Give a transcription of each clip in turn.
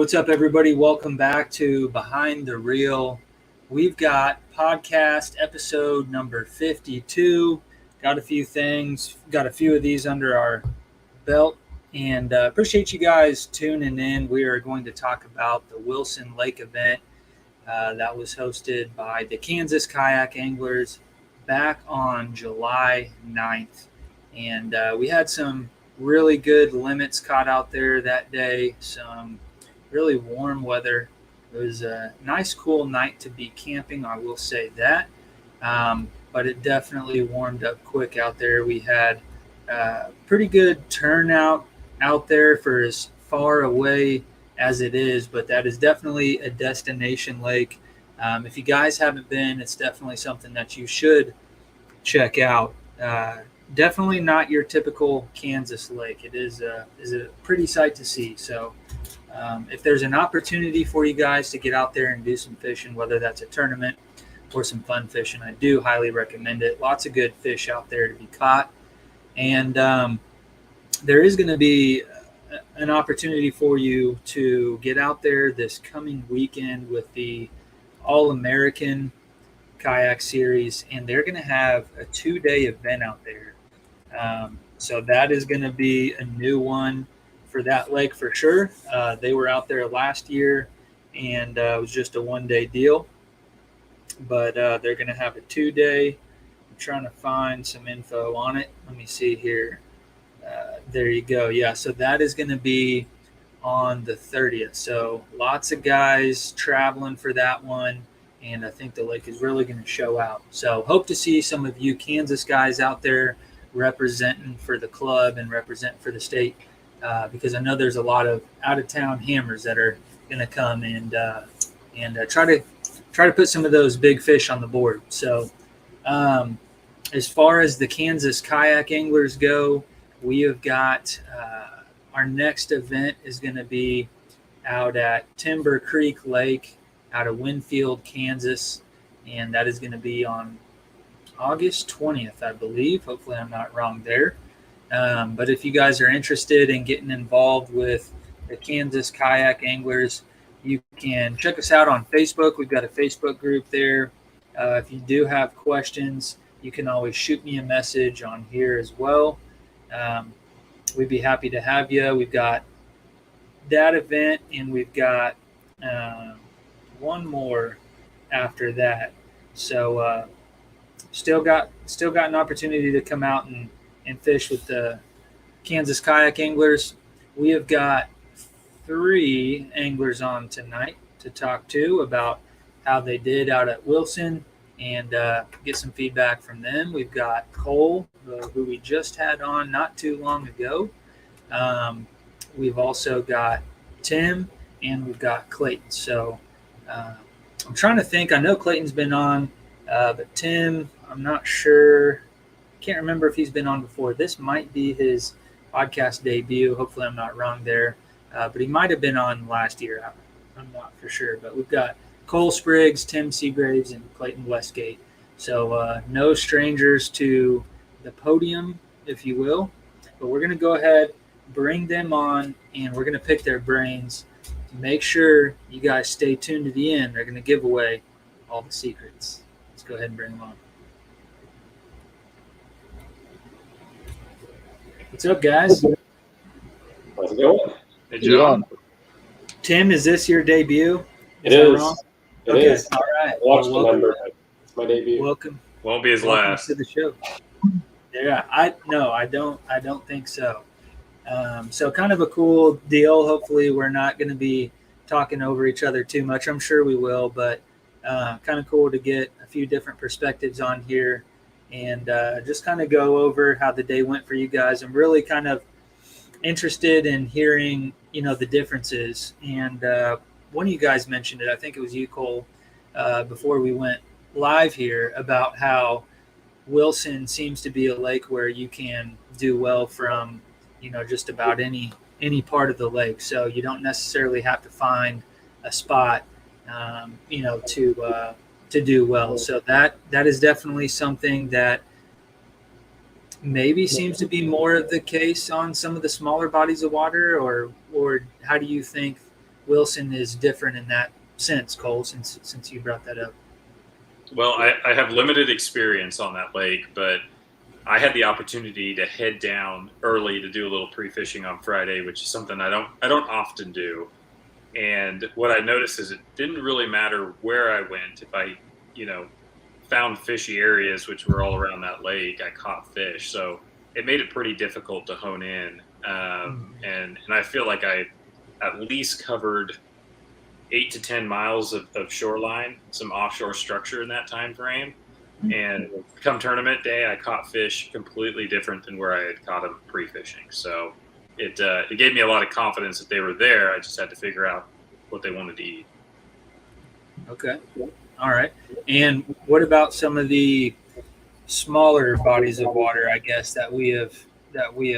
what's up, everybody? Welcome back to Behind the Reel. We've got podcast episode number 52. Got a few things, got a few of these under our belt, and appreciate you guys tuning in. We are going to talk about the Wilson Lake event that was hosted by the Kansas Kayak Anglers back on July 9th. And we had some really good limits caught out there that day, some really warm weather. It was a nice, cool night to be camping, I will say that. But it definitely warmed up quick out there. We had pretty good turnout out there for as far away as it is, but that is definitely a destination lake. If you guys haven't been, it's definitely something that you should check out. Definitely not your typical Kansas lake. It is a pretty sight to see. So if there's an opportunity for you guys to get out there and do some fishing, whether that's a tournament or some fun fishing, I do highly recommend it. Lots of good fish out there to be caught. And there is going to be an opportunity for you to get out there this coming weekend with the All-American Kayak Series, and they're going to have a 2-day event out there. So that is going to be a new one for that lake for sure. They were out there last year, and it was just a 1-day deal. But they're going to have a 2-day. I'm trying to find some info on it. Let me see here. There you go. Yeah, so that is going to be on the 30th. So lots of guys traveling for that one, and I think the lake is really going to show out. So hope to see some of you Kansas guys out there representing for the club and representing for the state, because I know there's a lot of out-of-town hammers that are going to come and try to put some of those big fish on the board. So as far as the Kansas Kayak Anglers go, we have got our next event is going to be out at Timber Creek Lake out of Winfield, Kansas, and that is going to be on August 20th, I believe. Hopefully I'm not wrong there. But if you guys are interested in getting involved with the Kansas Kayak Anglers, you can check us out on Facebook. We've got a Facebook group there. If you do have questions, you can always shoot me a message on here as well. We'd be happy to have you. We've got that event, and we've got one more after that. So still got an opportunity to come out and fish with the Kansas Kayak Anglers. We have got 3 anglers on tonight to talk to about how they did out at Wilson and get some feedback from them. We've got Cole, who we just had on not too long ago. We've also got Tim, and we've got Clayton. So I'm trying to think. I know Clayton's been on, but Tim, I'm not sure. Can't remember if he's been on before. This might be his podcast debut. Hopefully I'm not wrong there. But he might have been on last year. I'm not for sure. But we've got Cole Spriggs, Tim Segraves, and Clayton Westgate. So no strangers to the podium, if you will. But we're going to go ahead, bring them on, and we're going to pick their brains. Make sure you guys stay tuned to the end. They're going to give away all the secrets. Let's go ahead and bring them on. What's up, guys? How's it going? Hey, John. Tim, is this your debut? It is. It is. All right. I watched the number. It's my debut. Welcome. Won't be his last. To the show. Yeah, I don't think so. So kind of a cool deal. Hopefully we're not going to be talking over each other too much. I'm sure we will, but kind of cool to get a few different perspectives on here and just kind of go over how the day went for you guys. I'm really kind of interested in hearing, the differences. And one of you guys mentioned it. I think it was you, Cole, before we went live here, about how Wilson seems to be a lake where you can do well from, just about any part of the lake. So you don't necessarily have to find a spot, to do well. So that is definitely something that maybe seems to be more of the case on some of the smaller bodies of water, or how do you think Wilson is different in that sense, Cole, since you brought that up. Well, I have limited experience on that lake, but I had the opportunity to head down early to do a little pre-fishing on Friday, which is something I don't often do. And what I noticed is it didn't really matter where I went. If I, found fishy areas, which were all around that lake, I caught fish. So it made it pretty difficult to hone in. And I feel like I at least covered 8 to 10 miles of shoreline, some offshore structure in that time frame. And come tournament day, I caught fish completely different than where I had caught them pre-fishing. So it gave me a lot of confidence that they were there. I just had to figure out what they wanted to eat. Okay. All right. And what about some of the smaller bodies of water, I guess, that we have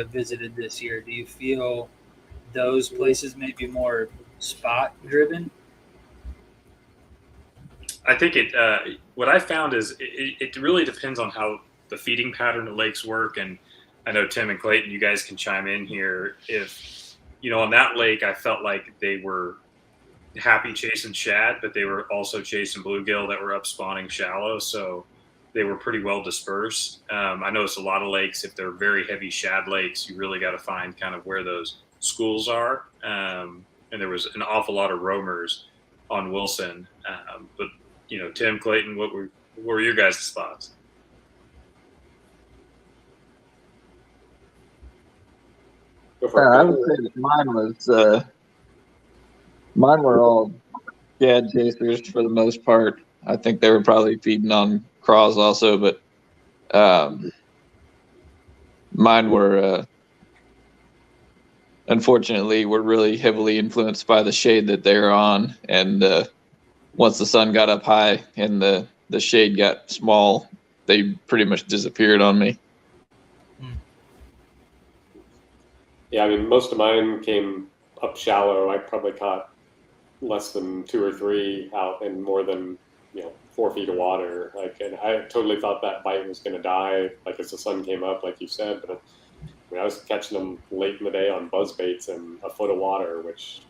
visited this year? Do you feel those places may be more spot driven? I think what I found is it really depends on how the feeding pattern of lakes work. And I know Tim and Clayton, you guys can chime in here. If, on that lake, I felt like they were happy chasing shad, but they were also chasing bluegill that were up spawning shallow. So they were pretty well dispersed. I noticed a lot of lakes, if they're very heavy shad lakes, you really got to find kind of where those schools are. And there was an awful lot of roamers on Wilson. But Tim, Clayton, what were your guys' thoughts? I would say that mine were all shad chasers for the most part. I think they were probably feeding on craws also, but mine were unfortunately were really heavily influenced by the shade that they were on, and once the sun got up high and the shade got small, they pretty much disappeared on me. Yeah, I mean, most of mine came up shallow. I probably caught less than 2 or 3 out in more than 4 feet of water. And I totally thought that bite was going to die, as the sun came up, like you said. But I was catching them late in the day on buzz baits in a foot of water, which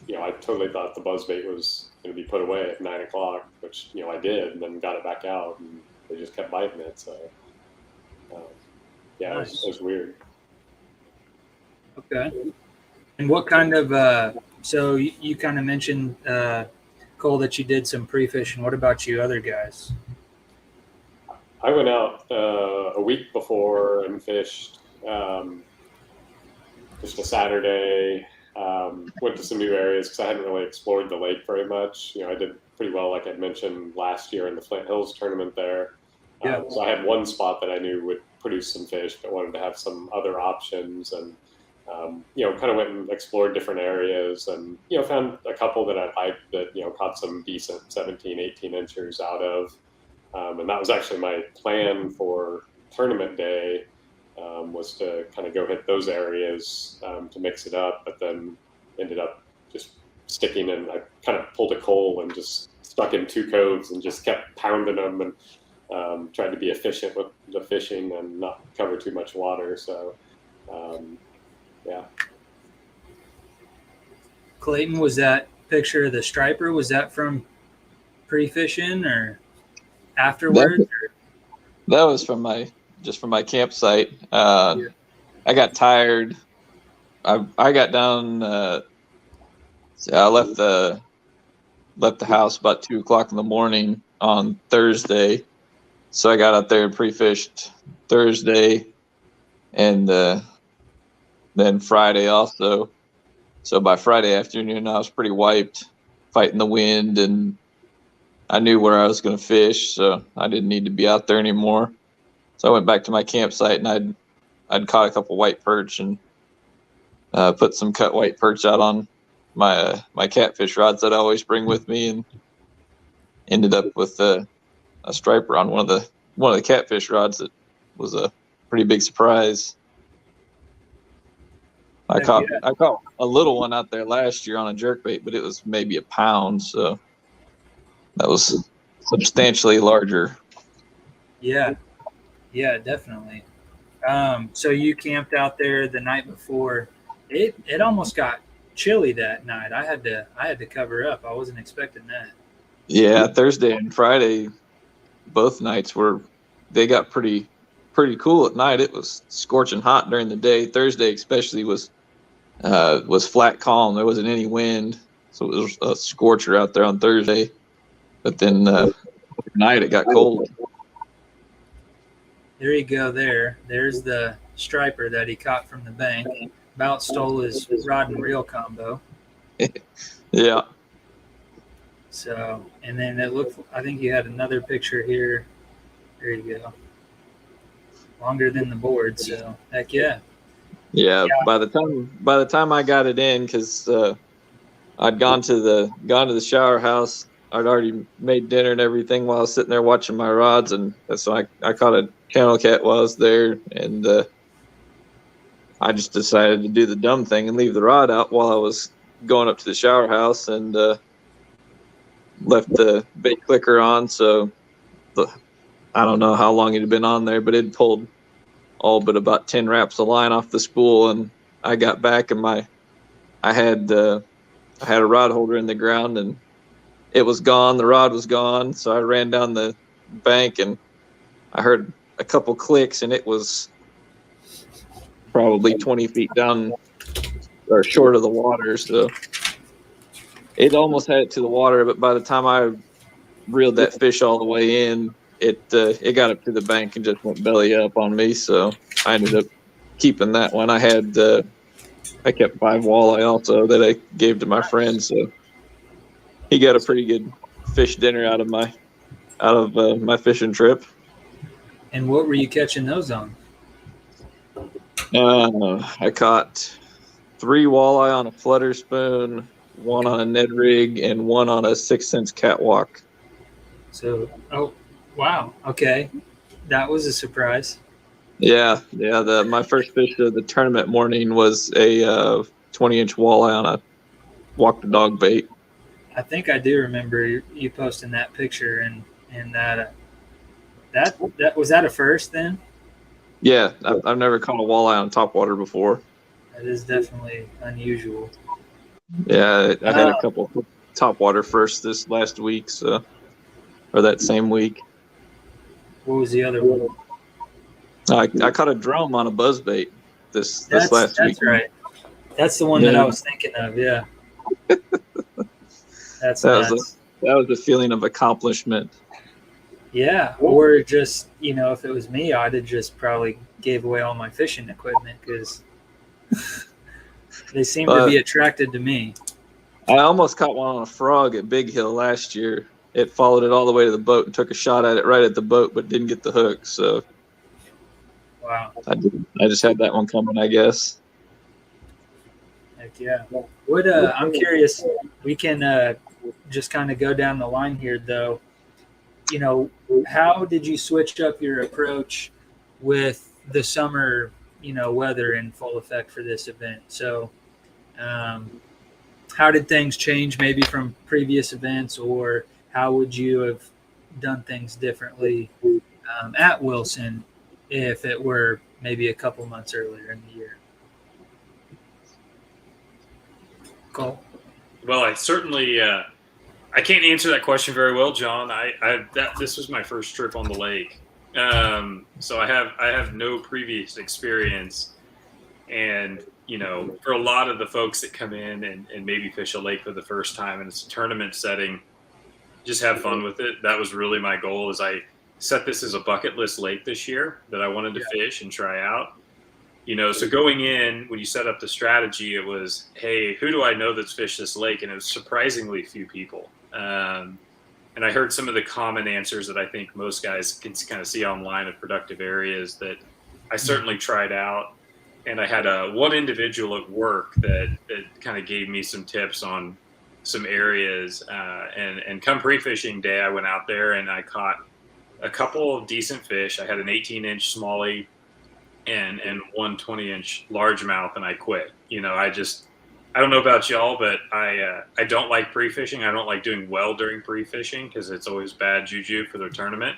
I totally thought the buzz bait was going to be put away at 9 o'clock, which I did, and then got it back out, and they just kept biting it. So yeah, Nice. it was weird. Okay. And what kind of so you kind of mentioned, Cole, that you did some pre-fishing. What about you other guys? I went out a week before and fished just a Saturday. Went to some new areas because I hadn't really explored the lake very much. I did pretty well, like I mentioned last year in the Flint Hills tournament there. Yeah. So I had one spot that I knew would produce some fish, but wanted to have some other options, and kind of went and explored different areas, and found a couple that I liked that caught some decent 17, 18 inchers out of, and that was actually my plan for tournament day. Was to kind of go hit those areas to mix it up, but then ended up just sticking in. I kind of pulled a Cole and just stuck in 2 coves and just kept pounding them, and tried to be efficient with the fishing and not cover too much water. So, yeah. Clayton, was that picture of the striper? Was that from pre-fishing or afterwards? That was from my campsite. I got tired. I got down. I left the house about 2 o'clock in the morning on Thursday, so I got out there and pre-fished Thursday, and then Friday also. So by Friday afternoon, I was pretty wiped, fighting the wind, and I knew where I was going to fish, so I didn't need to be out there anymore. So I went back to my campsite, and I'd caught a couple white perch and put some cut white perch out on my catfish rods that I always bring with me, and ended up with a striper on one of the catfish rods that was a pretty big surprise. I caught a little one out there last year on a jerkbait, but it was maybe a pound, so that was substantially larger. Yeah, definitely. So you camped out there the night before. It almost got chilly that night. I had to cover up. I wasn't expecting that. Yeah, Thursday and Friday, both nights they got pretty cool at night. It was scorching hot during the day. Thursday especially was flat calm. There wasn't any wind, so it was a scorcher out there on Thursday. But then overnight it got cold. There you go. There's the striper that he caught from the bank. About stole his rod and reel combo. Yeah. So, and then it looked. I think you had another picture here. There you go. Longer than the board. So, heck yeah. Yeah. By the time I got it in, because I'd gone to the shower house. I'd already made dinner and everything while I was sitting there watching my rods, and so I caught a channel cat while I was there, and I just decided to do the dumb thing and leave the rod out while I was going up to the shower house, and left the bait clicker on. So I don't know how long it had been on there, but it pulled all but about 10 wraps of line off the spool, and I got back and I had a rod holder in the ground, and it was gone. The rod was gone. So I ran down the bank and I heard a couple clicks, and it was probably 20 feet down or short of the water. So it almost had it to the water, but by the time I reeled that fish all the way in, it got up to the bank and just went belly up on me. So I ended up keeping that one. I kept 5 walleye also that I gave to my friend. So he got a pretty good fish dinner out of my fishing trip. And what were you catching those on? I caught 3 walleye on a flutter spoon, 1 on a Ned rig, and 1 on a 6-cent catwalk. So, oh, wow. Okay. That was a surprise. Yeah. My first fish of the tournament morning was a 20-inch walleye on a walk the dog bait. I think I do remember you posting that picture, and that was that a first then? Yeah, I've never caught a walleye on topwater before. That is definitely unusual. Yeah, I had a couple topwater firsts this last week, or that same week. What was the other one? I caught a drum on a buzzbait this last week. That's right. That's the one that I was thinking of. Yeah. That was a feeling of accomplishment. Yeah, or just, if it was me, I'd have just probably gave away all my fishing equipment because they seem to be attracted to me. I almost caught one on a frog at Big Hill last year. It followed it all the way to the boat and took a shot at it right at the boat, but didn't get the hook. So, wow, I just had that one coming, I guess. Heck yeah. I'm curious. We can just kind of go down the line here, though. How did you switch up your approach with the summer, weather in full effect for this event? So, how did things change maybe from previous events, or how would you have done things differently at Wilson if it were maybe a couple months earlier in the year? Cole? Well, I certainly I can't answer that question very well, John. This was my first trip on the lake, so I have no previous experience, and for a lot of the folks that come in and maybe fish a lake for the first time and it's a tournament setting, just have fun with it. That was really my goal. Is I set this as a bucket list lake this year that I wanted to fish and try out. So going in, when you set up the strategy, it was, hey, who do I know that's fished this lake? And it was surprisingly few people. And I heard some of the common answers that I think most guys can kind of see online of productive areas that I certainly tried out. And I had one individual at work that kind of gave me some tips on some areas. And come pre-fishing day, I went out there and I caught a couple of decent fish. I had an 18-inch smallie and 1 20-inch largemouth, and I quit. I don't know about y'all, but I don't like pre-fishing. I don't like doing well during pre-fishing because it's always bad juju for the tournament.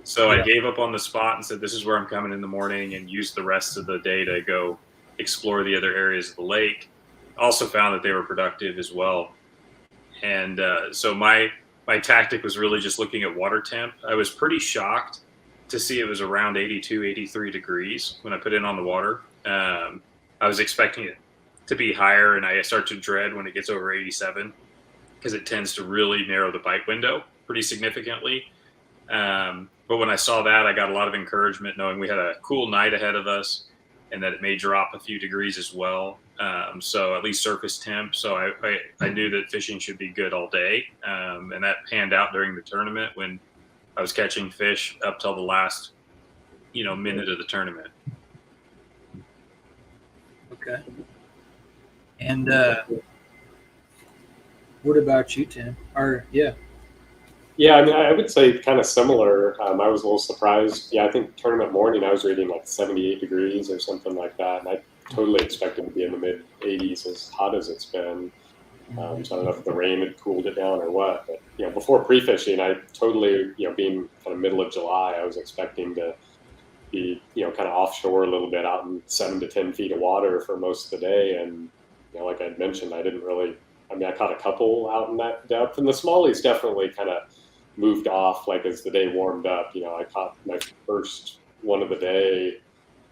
So I gave up on the spot and said, this is where I'm coming in the morning, and used the rest of the day to go explore the other areas of the lake. also found that they were productive as well. And so my tactic was really just looking at water temp. I was pretty shocked to see it was around 82, 83 degrees when I put it on the water. I was expecting it to be higher, and I start to dread when it gets over 87 because it tends to really narrow the bite window pretty significantly. But when I saw that, I got a lot of encouragement knowing we had a cool night ahead of us and that it may drop a few degrees as well. So at least surface temp. So I knew that fishing should be good all day. And that panned out during the tournament when I was catching fish up till the last, minute of the tournament. Okay. And what about you, Tim? Yeah, I mean, I would say kind of similar. I was a little surprised. Yeah, I think tournament morning I was reading like 78 degrees or something like that, and I totally expected to be in the mid 80s, as hot as it's been. So I don't know if the rain had cooled it down or what. But before pre-fishing, I totally, being kind of middle of July, I was expecting to be, kind of offshore a little bit, out in 7 to 10 feet of water for most of the day. And like I'd mentioned, I didn't really. I mean, I caught a couple out in that depth, and the smallies definitely kind of moved off like as the day warmed up. I caught my first one of the day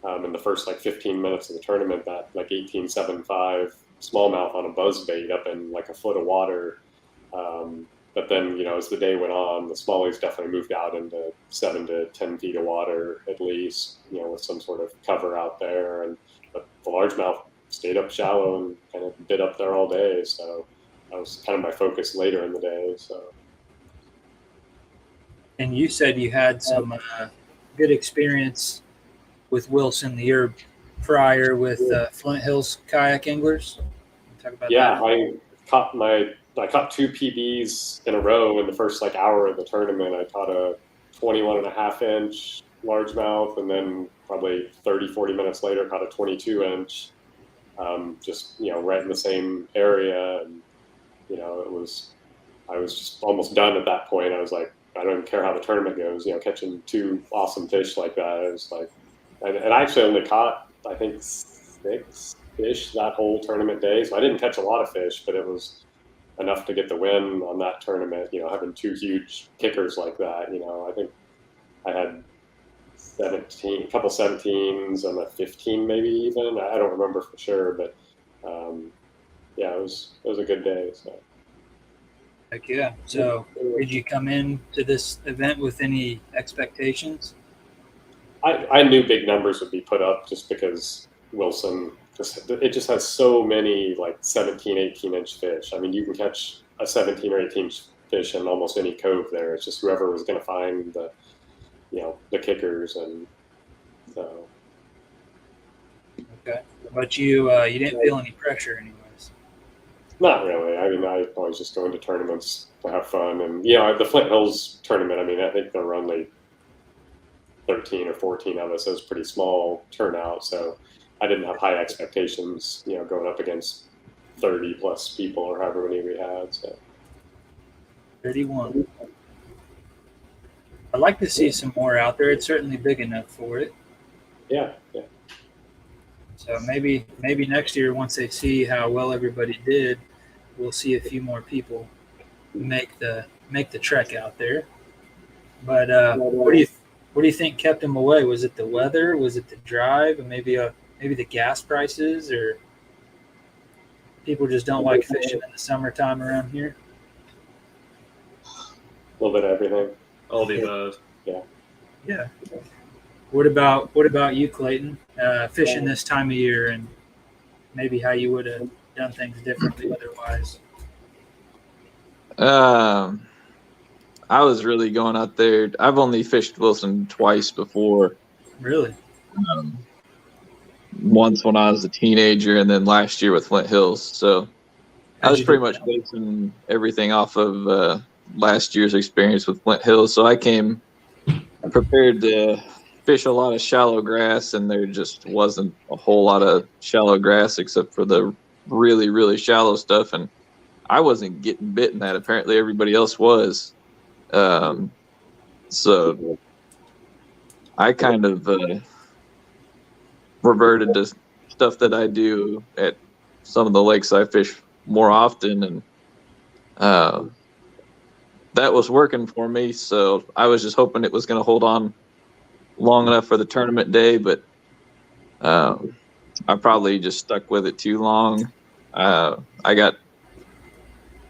in the first like 15 minutes of the tournament, that like 18.75 smallmouth on a buzz bait up in like a foot of water. But then, as the day went on, the smallies definitely moved out into 7 to 10 feet of water at least, with some sort of cover out there. But the largemouth stayed up shallow and kind of bit up there all day. So that was kind of my focus later in the day. So. And you said you had some good experience with Wilson the year prior with Flint Hills Kayak Anglers. Talk about that. I caught 2 PBs in a row in the first like hour of the tournament. I caught a 21.5 inch largemouth, and then probably 30, 40 minutes later caught a 22 inch, just right in the same area. And I was just almost done at that point. I was like, I don't even care how the tournament goes, catching 2 awesome fish like that. It was like, and I actually only caught, I think, 6 fish that whole tournament day. So I didn't catch a lot of fish, but it was enough to get the win on that tournament, having 2 huge kickers like that. I think I had a couple 17s and a 15 maybe even. I don't remember for sure, but it was a good day. So. Heck yeah. So did you come in to this event with any expectations? I knew big numbers would be put up just because Wilson, it just has so many like 17, 18 inch fish. I mean, you can catch a 17 or 18 inch fish in almost any cove there. It's just whoever was going to find the kickers. And so. Okay. But you didn't feel any pressure anyways? Not really. I mean, I always just go into tournaments to have fun. And, the Flint Hills tournament, I mean, I think there were only 13 or 14 of us. It was a pretty small turnout. So I didn't have high expectations, going up against 30 plus people or however many we had. So 31. I'd like to see some more out there. It's certainly big enough for it. Yeah. So maybe next year, once they see how well everybody did, we'll see a few more people make the trek out there. But what do you think kept them away? Was it the weather? Was it the drive? And maybe the gas prices? Or people just don't like fishing in the summertime around here? A little bit of everything. All the above. Yeah. What about you, Clayton? Fishing this time of year, and maybe how you would have done things differently otherwise. I was really going out there. I've only fished Wilson twice before. Really? Once when I was a teenager, and then last year with Flint Hills. So I was pretty much basing everything off of last year's experience with Flint Hills. So I came prepared to fish a lot of shallow grass, and there just wasn't a whole lot of shallow grass except for the really, really shallow stuff. And I wasn't getting bit in that. Apparently everybody else was. So I kind of reverted to stuff that I do at some of the lakes I fish more often, and that was working for me. So I was just hoping it was going to hold on long enough for the tournament day, but I probably just stuck with it too long. I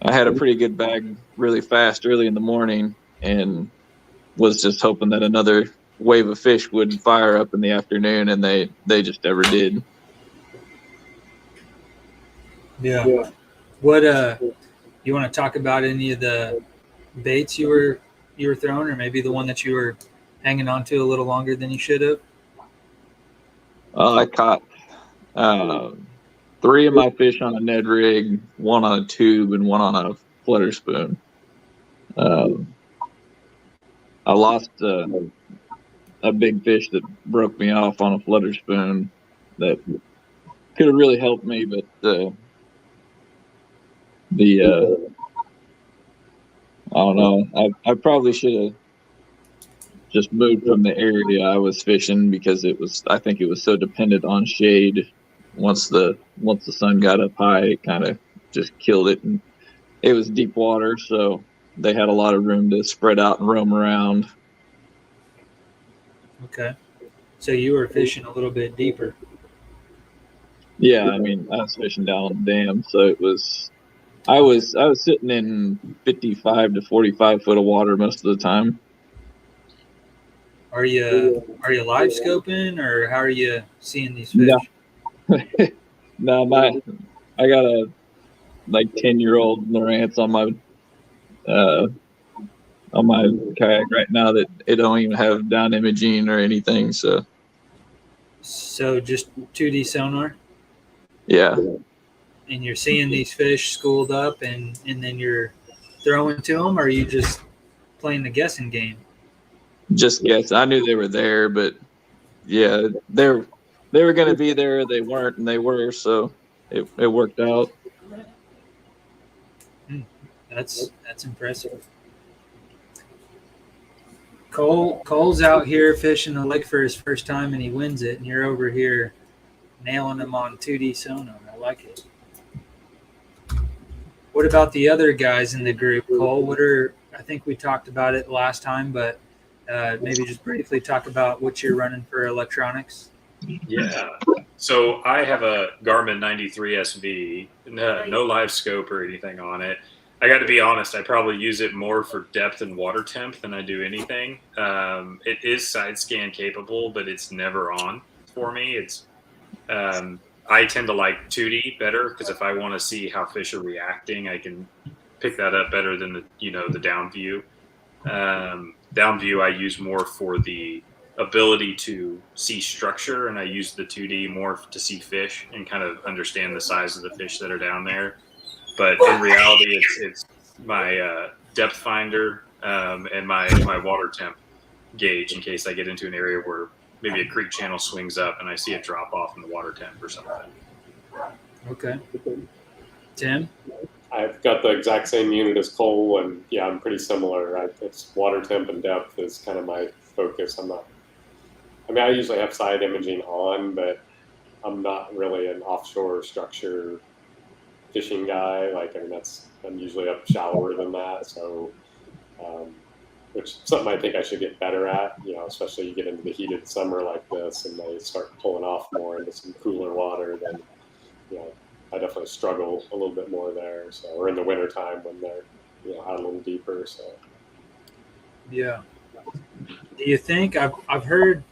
had a pretty good bag really fast early in the morning, and was just hoping that another wave of fish would fire up in the afternoon, and they just never did. Yeah. What you want to talk about any of the baits you were throwing, or maybe the one that you were hanging on to a little longer than you should have? I caught 3 of my fish on a Ned rig, 1 on a tube, and 1 on a flutter spoon. I lost a big fish that broke me off on a flutter spoon that could have really helped me, but I don't know. I probably should have just moved from the area I was fishing, because I think it was so dependent on shade. Once the sun got up high, it kind of just killed it, and it was deep water, so they had a lot of room to spread out and roam around. Okay. So you were fishing a little bit deeper. Yeah, I mean, I was fishing down on the dam, so I was sitting in 55 to 45 foot of water most of the time. Are you live scoping, or how are you seeing these fish? No, I got a 10-year-old Lowrance on my kayak right now that it don't even have down imaging or anything. So just 2D sonar, yeah. and you're seeing these fish schooled up, and then you're throwing to them, or are you just playing the guessing game? Just guess. I knew they were there, but yeah, they were going to be there. They weren't, and they were, so it worked out. That's impressive. Cole's out here fishing the lake for his first time, and he wins it, and you're over here nailing him on 2D sonar. I like it. What about the other guys in the group, Cole? I think we talked about it last time, but maybe just briefly talk about what you're running for electronics. Yeah. So I have a Garmin 93 SV, no live scope or anything on it. I got to be honest, I probably use it more for depth and water temp than I do anything. It is side scan capable, but it's never on for me. I tend to like 2D better, because if I want to see how fish are reacting, I can pick that up better than the down view. Down view I use more for the ability to see structure, and I use the 2D more to see fish and kind of understand the size of the fish that are down there. But in reality, it's my depth finder and my water temp gauge, in case I get into an area where maybe a creek channel swings up and I see a drop off in the water temp or something. Okay. Tim? I've got the exact same unit as Cole, and yeah, I'm pretty similar. It's water temp and depth is kind of my focus. I usually have side imaging on, but I'm not really an offshore structure fishing guy. I'm usually up shallower than that. So, which is something I think I should get better at, especially you get into the heated summer like this and they start pulling off more into some cooler water, then, I definitely struggle a little bit more there. So, or in the wintertime when they're, out a little deeper. So, do you think I've heard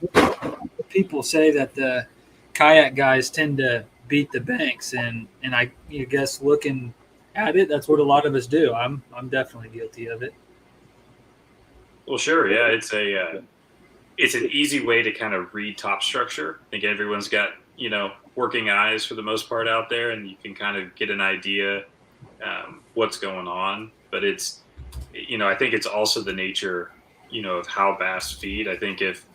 people say that the kayak guys tend to beat the banks, and I guess looking at it, that's what a lot of us do. I'm definitely guilty of it. Well, sure, yeah, it's an easy way to kind of read top structure. I think everyone's got working eyes for the most part out there, and you can kind of get an idea what's going on. But it's I think it's also the nature of how bass feed. I think if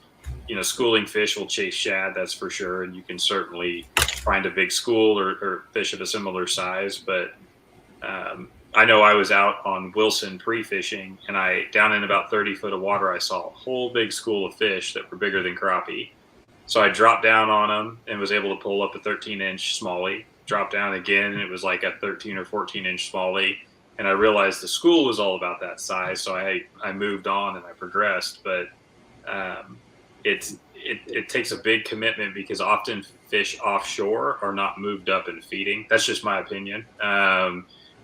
schooling fish will chase shad, that's for sure, and you can certainly find a big school or fish of a similar size. But I know I was out on Wilson pre-fishing, and down in about 30 foot of water, I saw a whole big school of fish that were bigger than crappie. So I dropped down on them and was able to pull up a 13-inch smallie, dropped down again, and it was like a 13 or 14 inch smallie. And I realized the school was all about that size, so I moved on and I progressed. But it takes a big commitment because often fish offshore are not moved up and feeding. That's just my opinion.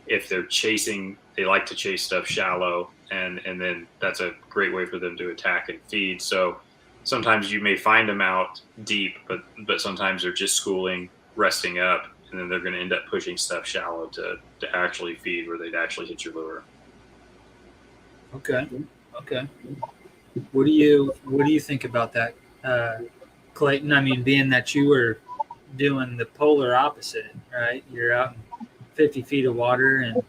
If they're chasing, they like to chase stuff shallow, and then that's a great way for them to attack and feed. So sometimes you may find them out deep, but sometimes they're just schooling, resting up, and then they're going to end up pushing stuff shallow to actually feed where they'd actually hit your lure. Okay. What do you think about that, Clayton? I mean, being that you were doing the polar opposite, right? You're out in 50 feet of water, and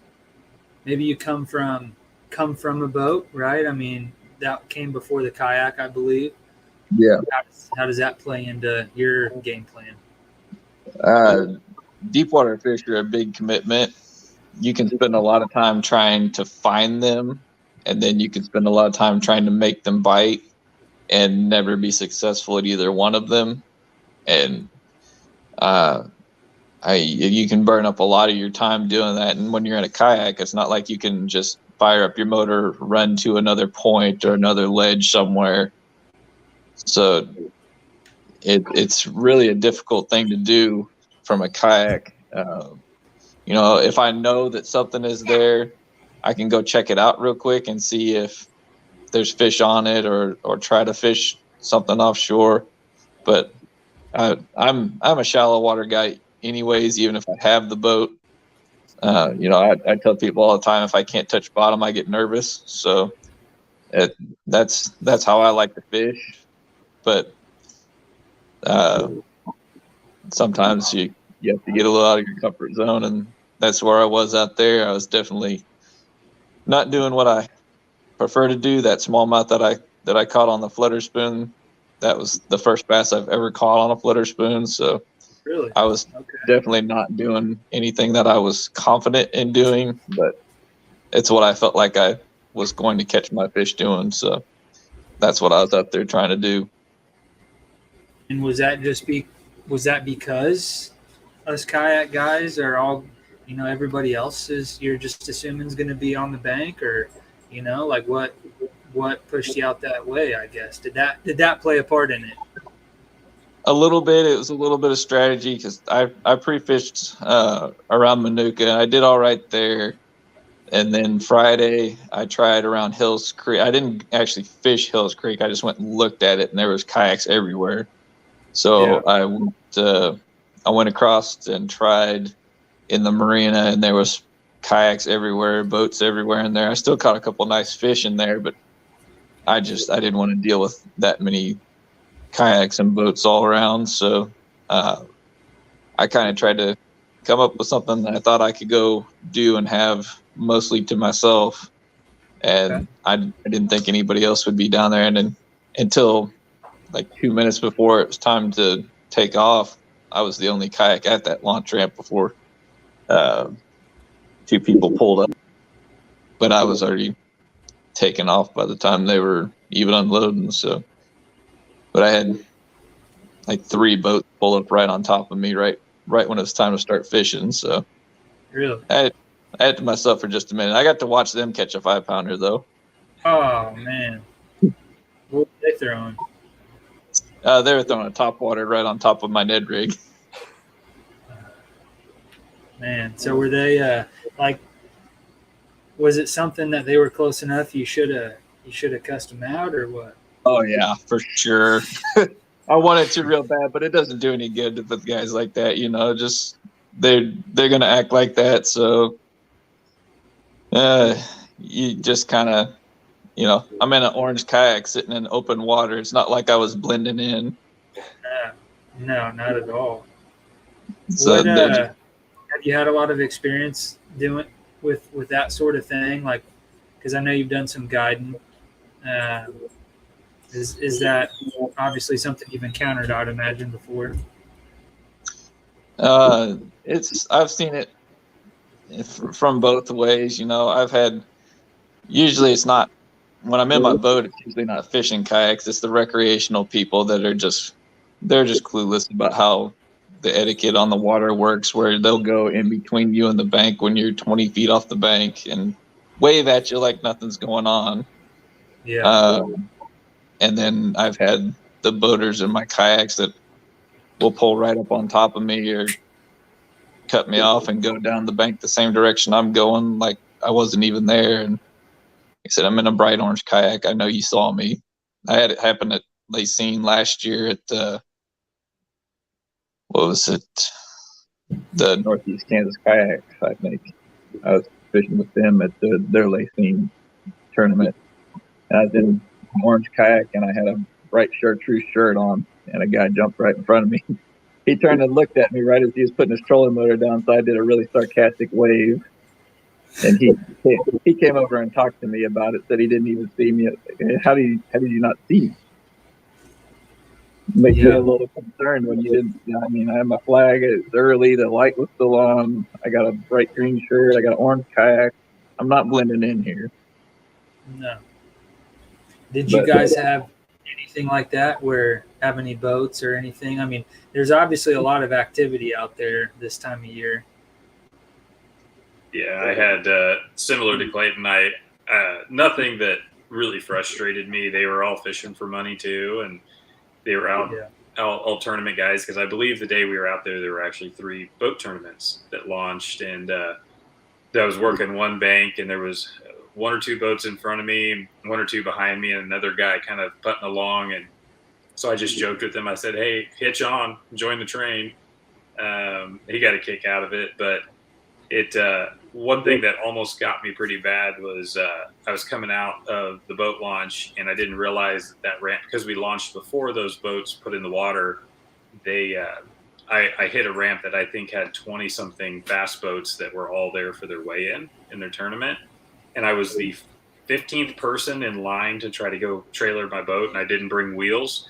maybe you come from a boat, right? I mean, that came before the kayak, I believe. Yeah. How does that play into your game plan? Deep water fish are a big commitment. You can spend a lot of time trying to find them, and then you can spend a lot of time trying to make them bite and never be successful at either one of them. And you can burn up a lot of your time doing that. And when you're in a kayak, it's not like you can just fire up your motor, run to another point or another ledge somewhere. So it's really a difficult thing to do from a kayak. If I know that something is there, I can go check it out real quick and see if there's fish on it, or try to fish something offshore. But I'm a shallow water guy anyways, even if I have the boat. I tell people all the time, if I can't touch bottom, I get nervous. So that's how I like to fish. But sometimes you have to get a little out of your comfort zone, and that's where I was out there. I was definitely not doing what I prefer to do. That smallmouth that I caught on the flutter spoon, that was the first bass I've ever caught on a flutter spoon. So Really, I was definitely not doing anything that I was confident in doing, but it's what I felt like I was going to catch my fish doing. So that's what I was out there trying to do. and was that because us kayak guys are all, everybody else you're just assuming is going to be on the bank, or like what pushed you out that way? I guess did that play a part in it? A little bit. It was a little bit of strategy because I pre-fished around Manuka. I did all right there, and then Friday I tried around Hills Creek. I didn't actually fish Hills Creek. I just went and looked at it, and there was kayaks everywhere. So yeah. I went across and tried in the marina, and there was kayaks everywhere, boats everywhere in there. I still caught a couple nice fish in there, but I didn't want to deal with that many kayaks and boats all around. So I kind of tried to come up with something that I thought I could go do and have mostly to myself. And I didn't think anybody else would be down there. And then until like 2 minutes before it was time to take off, I was the only kayak at that launch ramp before two people pulled up. But I was already taken off by the time they were even unloading. So, but I had like 3 boats pull up right on top of me right when it was time to start fishing. So Really? I had to myself for just a minute. I got to watch them catch a 5-pounder though. Oh man, what were they throwing? They were throwing a topwater right on top of my Ned rig. Man, so were they was it something that they were close enough you should have cussed them out, or what? Oh yeah, for sure. I wanted to real bad, but it doesn't do any good with guys like that, just they're gonna act like that. So you just kind of, I'm in an orange kayak sitting in open water. It's not like I was blending in. No, not at all. So have you had a lot of experience doing with that sort of thing? Like, because I know you've done some guiding. Is that obviously something you've encountered, I'd imagine, before? I've seen it from both ways. I've had, usually it's not, when I'm in my boat, it's usually not fishing kayaks. It's the recreational people that they're just clueless about how the etiquette on the water works, where they'll go in between you and the bank when you're 20 feet off the bank and wave at you like nothing's going on. Yeah. And then I've had the boaters in my kayaks that will pull right up on top of me or cut me off and go down the bank the same direction I'm going, like I wasn't even there. And he said, I'm in a bright orange kayak. I know you saw me. I had it happen at Lacine last year at what was it? The Northeast Kansas Kayak, I think. I was fishing with them at their Lacine tournament. And I was in an orange kayak and I had a bright chartreuse shirt on, and a guy jumped right in front of me. He turned and looked at me right as he was putting his trolling motor down, so I did a really sarcastic wave. And he came over and talked to me about it, said he didn't even see me. How did you not see me? Makes me a little concerned when you didn't. I mean, I had my flag. It was early. The light was still on. I got a bright green shirt. I got an orange kayak. I'm not blending in here. No. Did you guys have anything like that? Have any boats or anything? I mean, there's obviously a lot of activity out there this time of year. Yeah, I had similar to Clayton. Nothing that really frustrated me. They were all fishing for money too, and they were all tournament guys, because I believe the day we were out there were actually 3 boat tournaments that launched, and I was working one bank, and there was 1 or 2 boats in front of me, 1 or 2 behind me, and another guy kind of putting along. And so I just joked with him. I said, "Hey, hitch on, join the train." He got a kick out of it, but one thing that almost got me pretty bad was I was coming out of the boat launch, and I didn't realize that ramp, because we launched before those boats put in the water. I hit a ramp that I think had 20 something bass boats that were all there for their weigh-in their tournament, and I was the 15th person in line to try to go trailer my boat, and I didn't bring wheels,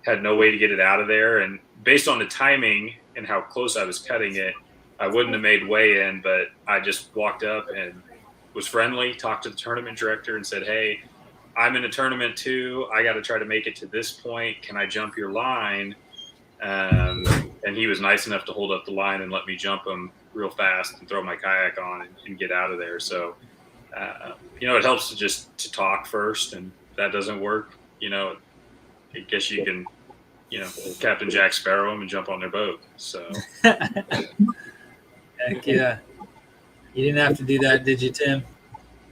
had no way to get it out of there. And based on the timing and how close I was cutting it, I wouldn't have made weigh-in, but I just walked up and was friendly, talked to the tournament director and said, "Hey, I'm in a tournament too. I got to try to make it to this point. Can I jump your line?" And he was nice enough to hold up the line and let me jump him real fast and throw my kayak on and get out of there. So, it helps to talk first, and if that doesn't work, I guess you can, Captain Jack Sparrow them and jump on their boat. So. Heck yeah. You didn't have to do that, did you, Tim?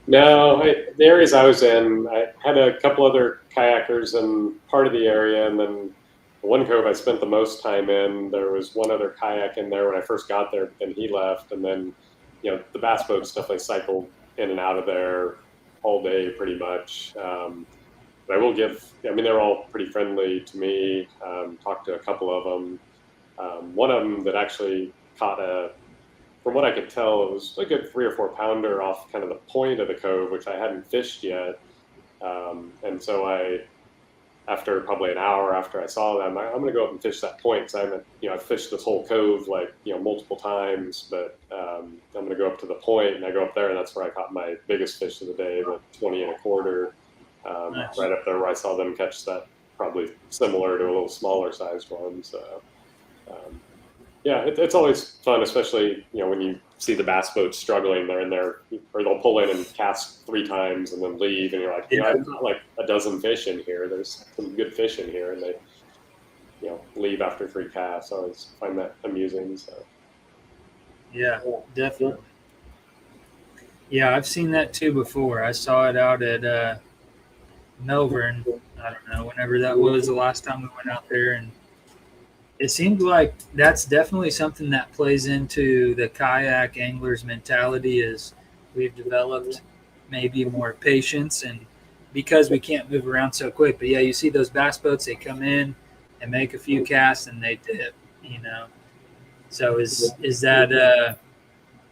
No, the areas I was in, I had a couple other kayakers in part of the area, and then the one cove I spent the most time in, there was one other kayak in there when I first got there, then he left, and then, the bass boats definitely cycled in and out of there all day pretty much. But I will they're all pretty friendly to me. Talked to a couple of them. One of them that actually caught from what I could tell, it was a good 3 or 4 pounder off kind of the point of the cove, which I hadn't fished yet. And so after probably an hour after I saw them, I'm going to go up and fish that point, because I haven't, I've fished this whole cove multiple times, but I'm going to go up to the point, and I go up there, and that's where I caught my biggest fish of the day, the 20 1/4, nice. Right up there where I saw them catch that, probably similar to a little smaller sized one. So, it's always fun, especially, when you see the bass boats struggling. They're in there, or they'll pull in and cast 3 times and then leave, and you're like, I've got like a dozen fish in here. There's some good fish in here, and they, leave after 3 casts. I always find that amusing. So. Yeah, definitely. Yeah, I've seen that too before. I saw it out at Melbourne. I don't know, whenever that was the last time we went out there, and it seemed like that's definitely something that plays into the kayak anglers' mentality, is we've developed maybe more patience, and because we can't move around so quick. But yeah, you see those bass boats, they come in and make a few casts and they dip, So is that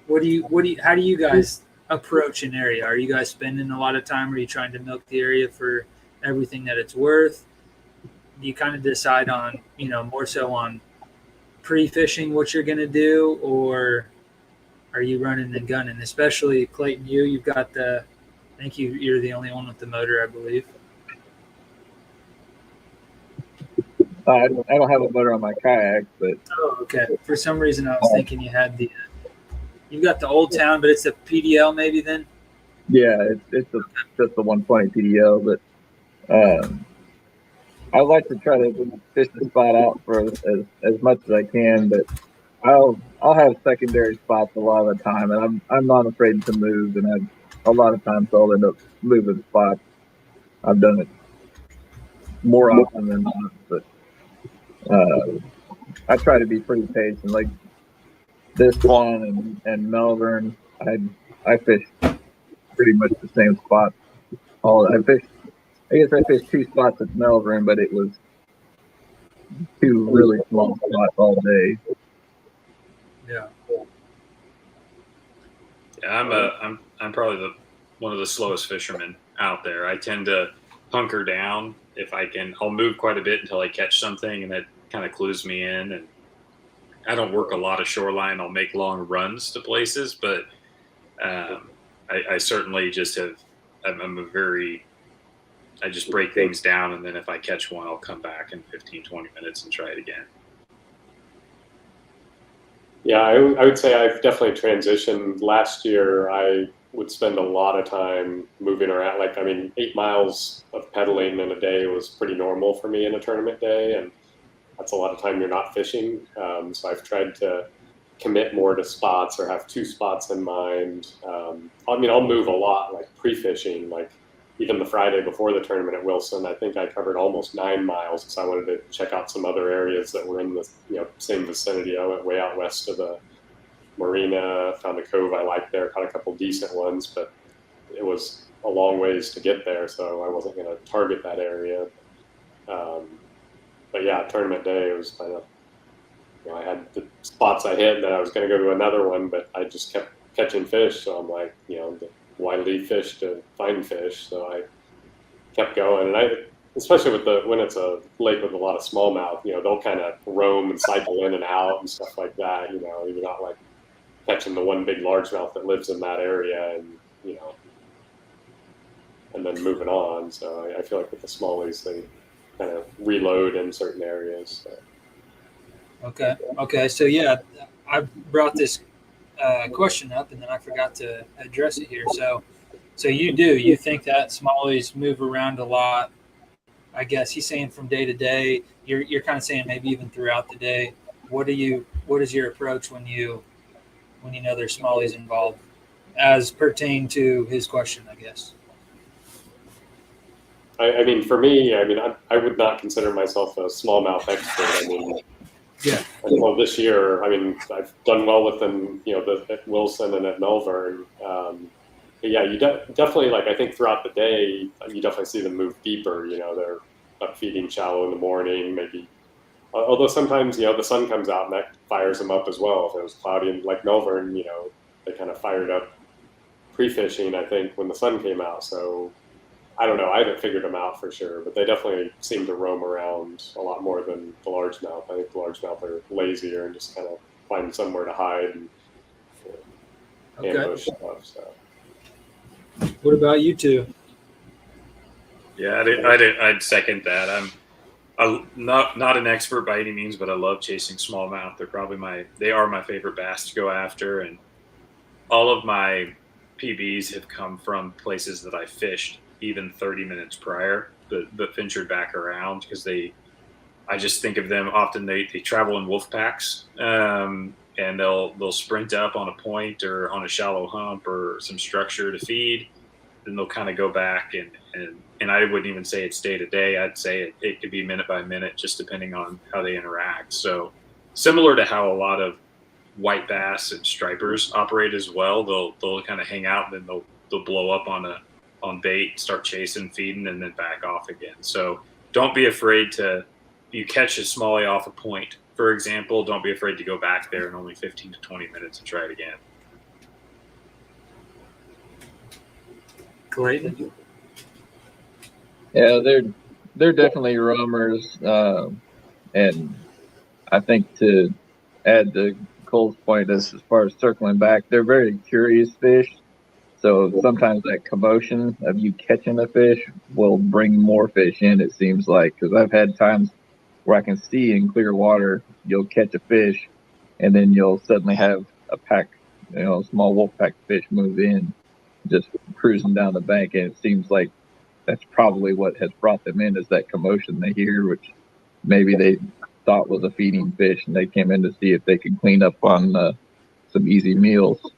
how do you guys approach an area? Are you guys spending a lot of time? Are you trying to milk the area for everything that it's worth? Do you kind of decide on, more so on pre-fishing what you're going to do, or are you running and gunning? Especially Clayton, you've got I think you're the only one with the motor, I believe. I don't have a motor on my kayak, but Oh, okay. For some reason, I was thinking you had you got the Old Town, but it's a PDL maybe then. yeah, it's just the 120 PDL. But I like to try to fish the spot out for as much as I can, but I'll have secondary spots a lot of the time, and I'm not afraid to move, and a lot of times I'll end up moving spots. I've done it more often than not, but I try to be pretty patient. Like this one and Melbourne, I fish pretty much the same spot. I guess I fished two spots at Melbourne, but it was two really small spots all day. Yeah. Yeah, I'm probably one of the slowest fishermen out there. I tend to hunker down if I can. I'll move quite a bit until I catch something, and that kind of clues me in. And I don't work a lot of shoreline. I'll make long runs to places, but I certainly just have. I just break things down, and then if I catch one, I'll come back in 15, 20 minutes and try it again. Yeah, I would say I've definitely transitioned. Last year, I would spend a lot of time moving around. 8 miles of pedaling in a day was pretty normal for me in a tournament day, and that's a lot of time you're not fishing. So I've tried to commit more to spots or have two spots in mind. I'll move a lot, like pre-fishing, like even the Friday before the tournament at Wilson. I think I covered almost 9 miles because I wanted to check out some other areas that were in the same vicinity. I went way out west of the marina, found a cove I liked there, caught a couple decent ones, but it was a long ways to get there, so I wasn't going to target that area. But yeah, tournament day, it was kind of, I had the spots I hit, and then I was going to go to another one, but I just kept catching fish, so I'm like, why leave fish to find fish? So I kept going, and especially when it's a lake with a lot of smallmouth, they'll kind of roam and cycle in and out and stuff like that. You're not like catching the one big largemouth that lives in that area, and and then moving on. So I feel like with the smallies, they kind of reload in certain areas. So. Okay. So yeah, I brought this question up, and then I forgot to address it here. So you think that smallies move around a lot? I guess he's saying from day to day. You're kind of saying maybe even throughout the day. What is your approach when you know there's smallies involved, as pertain to his question, I guess? I mean, for me, I would not consider myself a smallmouth expert. Yeah. Well, this year, I've done well with them, at Wilson and at Melbourne. But yeah, you definitely, I think throughout the day, you definitely see them move deeper. They're up feeding shallow in the morning, maybe. Although sometimes, the sun comes out and that fires them up as well. If it was cloudy, and like Melbourne, they kind of fired up pre-fishing, I think, when the sun came out. So I don't know. I haven't figured them out for sure, but they definitely seem to roam around a lot more than the largemouth. I think the largemouth are lazier and just kind of find somewhere to hide and ambush stuff. So. What about you two? Yeah, I'd second that. I'm not an expert by any means, but I love chasing smallmouth. They are my favorite bass to go after, and all of my PBs have come from places that I fished even 30 minutes prior, but ventured back around because I just think of them often. They travel in wolf packs, and they'll sprint up on a point or on a shallow hump or some structure to feed. Then they'll kind of go back and I wouldn't even say it's day to day. I'd say it could be minute by minute, just depending on how they interact. So similar to how a lot of white bass and stripers operate as well, they'll kind of hang out and then they'll blow up on bait, start chasing, feeding, and then back off again. So don't be afraid you catch a smallie off a point, for example, don't be afraid to go back there in only 15 to 20 minutes and try it again. Clayton? Yeah, they're definitely roamers, and I think to add to Cole's point as far as circling back, they're very curious fish. So sometimes that commotion of you catching a fish will bring more fish in, it seems like, because I've had times where I can see in clear water, you'll catch a fish, and then you'll suddenly have a pack, a small wolf pack fish move in, just cruising down the bank, and it seems like that's probably what has brought them in, is that commotion they hear, which maybe they thought was a feeding fish, and they came in to see if they could clean up on some easy meals.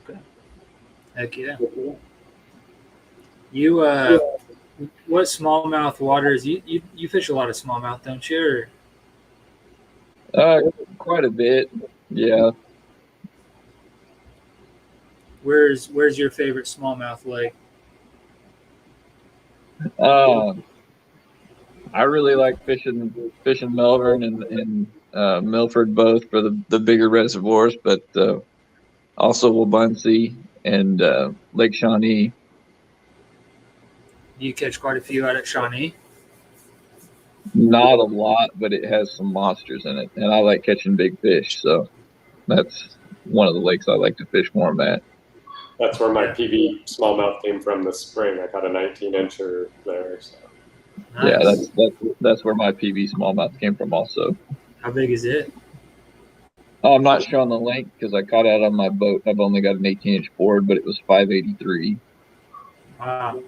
Okay. Heck yeah. You what smallmouth waters? You fish a lot of smallmouth, don't you? Quite a bit, yeah. Where's your favorite smallmouth lake? I really like fishing Melbourne and Milford, both for the bigger reservoirs, but also Wabunsee and Lake Shawnee. Do you catch quite a few out at Shawnee? Not a lot, but it has some monsters in it, and I like catching big fish, so that's one of the lakes I like to fish more at. That's where my PB smallmouth came from this spring. I caught a 19-incher there. So. Nice. Yeah, that's where my PB smallmouth came from also. How big is it? Oh, I'm not showing the length because I caught out on my boat. I've only got an 18-inch board, but it was 583. Wow.